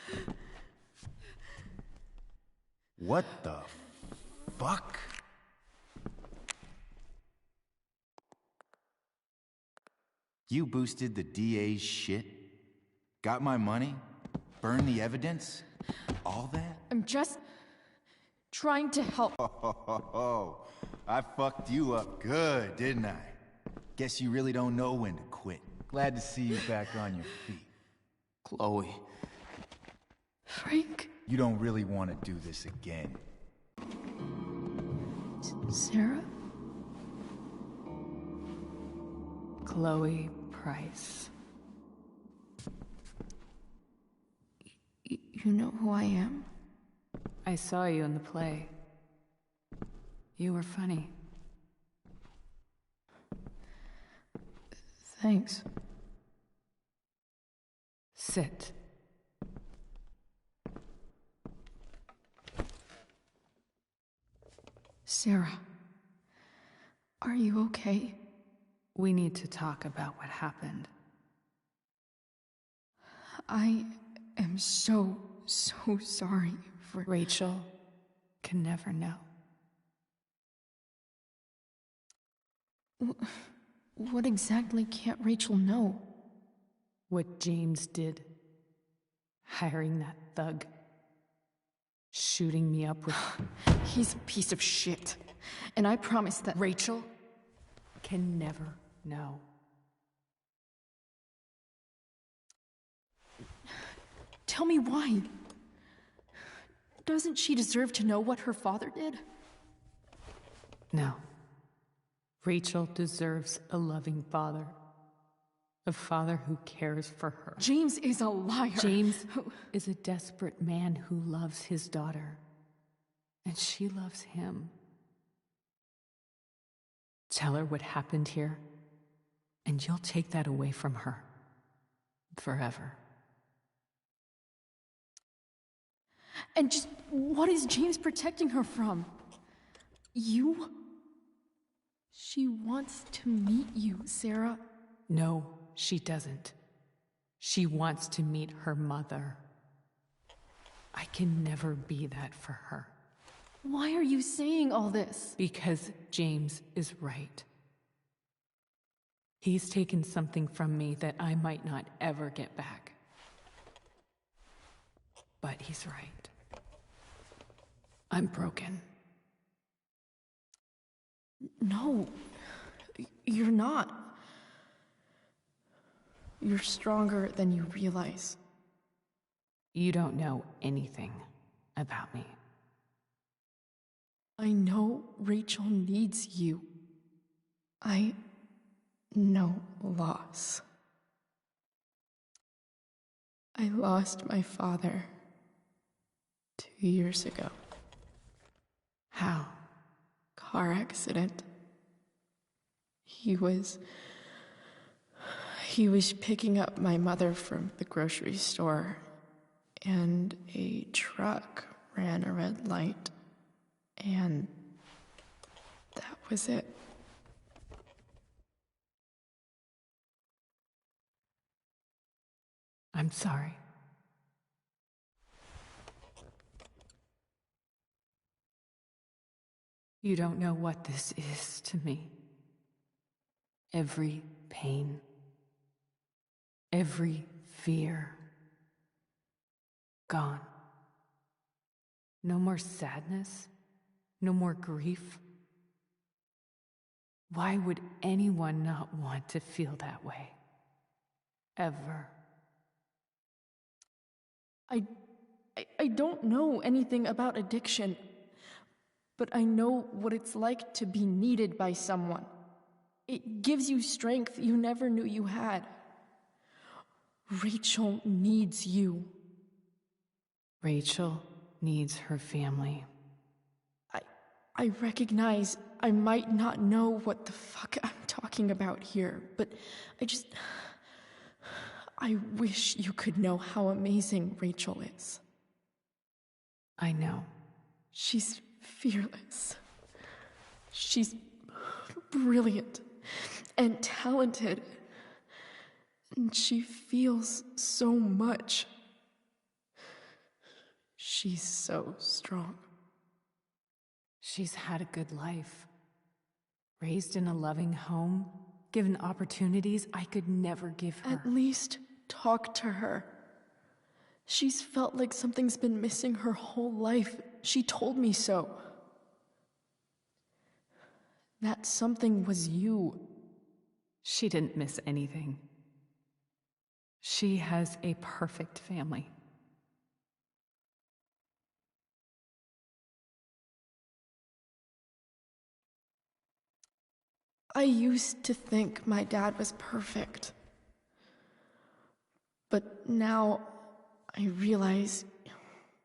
What the fuck? You boosted the DA's shit? Got my money? Burned the evidence? All that? I'm just trying to help. Oh, I fucked you up good, didn't I? Guess you really don't know when to quit. Glad to see you back on your feet. Chloe. Frank? You don't really want to do this again. Sarah? Chloe Price. You know who I am? I saw you in the play. You were funny. Thanks. Sit. Sarah, are you okay? We need to talk about what happened. I am so sorry for... Rachel can never know. What exactly can't Rachel know? What James did. Hiring that thug. Shooting me up with... He's a piece of shit. And I promise that... Rachel can never know. Tell me why. Doesn't she deserve to know what her father did? No. Rachel deserves a loving father. A father who cares for her. James is a liar. James is a desperate man who loves his daughter. And she loves him. Tell her what happened here, and you'll take that away from her. Forever. And just what is James protecting her from? You? She wants to meet you, Sarah. No, she doesn't. She wants to meet her mother. I can never be that for her. Why are you saying all this? Because James is right. He's taken something from me that I might not ever get back. But he's right. I'm broken. No, you're not. You're stronger than you realize. You don't know anything about me. I know Rachel needs you. I know loss. I lost my father 2 years ago. How? Car accident. He was picking up my mother from the grocery store, and a truck ran a red light, and that was it. I'm sorry. You don't know what this is to me. Every pain, every fear, gone. No more sadness, no more grief. Why would anyone not want to feel that way? Ever. I don't know anything about addiction, but I know what it's like to be needed by someone. It gives you strength you never knew you had. Rachel needs you. Rachel needs her family. I recognize I might not know what the fuck I'm talking about here, but I wish you could know how amazing Rachel is. I know. She's fearless. She's brilliant and talented. And she feels so much. She's so strong. She's had a good life. Raised in a loving home, given opportunities I could never give her. At least talk to her. She's felt like something's been missing her whole life. She told me so. That something was you. She didn't miss anything. She has a perfect family. I used to think my dad was perfect. But now I realize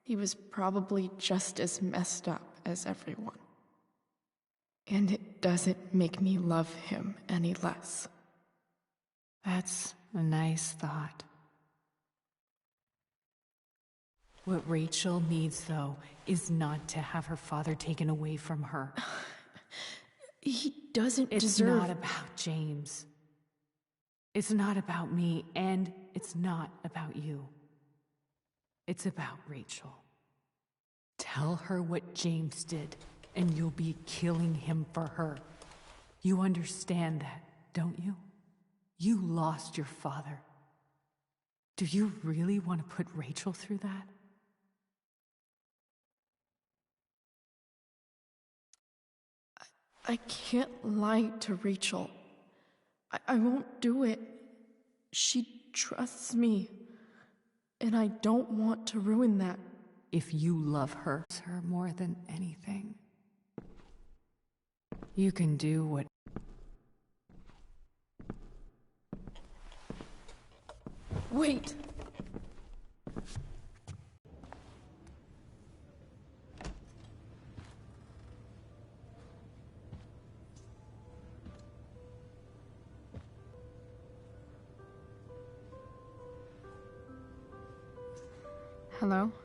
he was probably just as messed up as everyone. And it doesn't make me love him any less. That's a nice thought. What Rachel needs, though, is not to have her father taken away from her. He doesn't It's deserve... not about James. It's not about me, and it's not about you. It's about Rachel. Tell her what James did, and you'll be killing him for her. You understand that, don't you? You lost your father. Do you really want to put Rachel through that? I can't lie to Rachel. I won't do it. She trusts me. And I don't want to ruin that. If you love her more than anything, you can do what... Wait! Hello?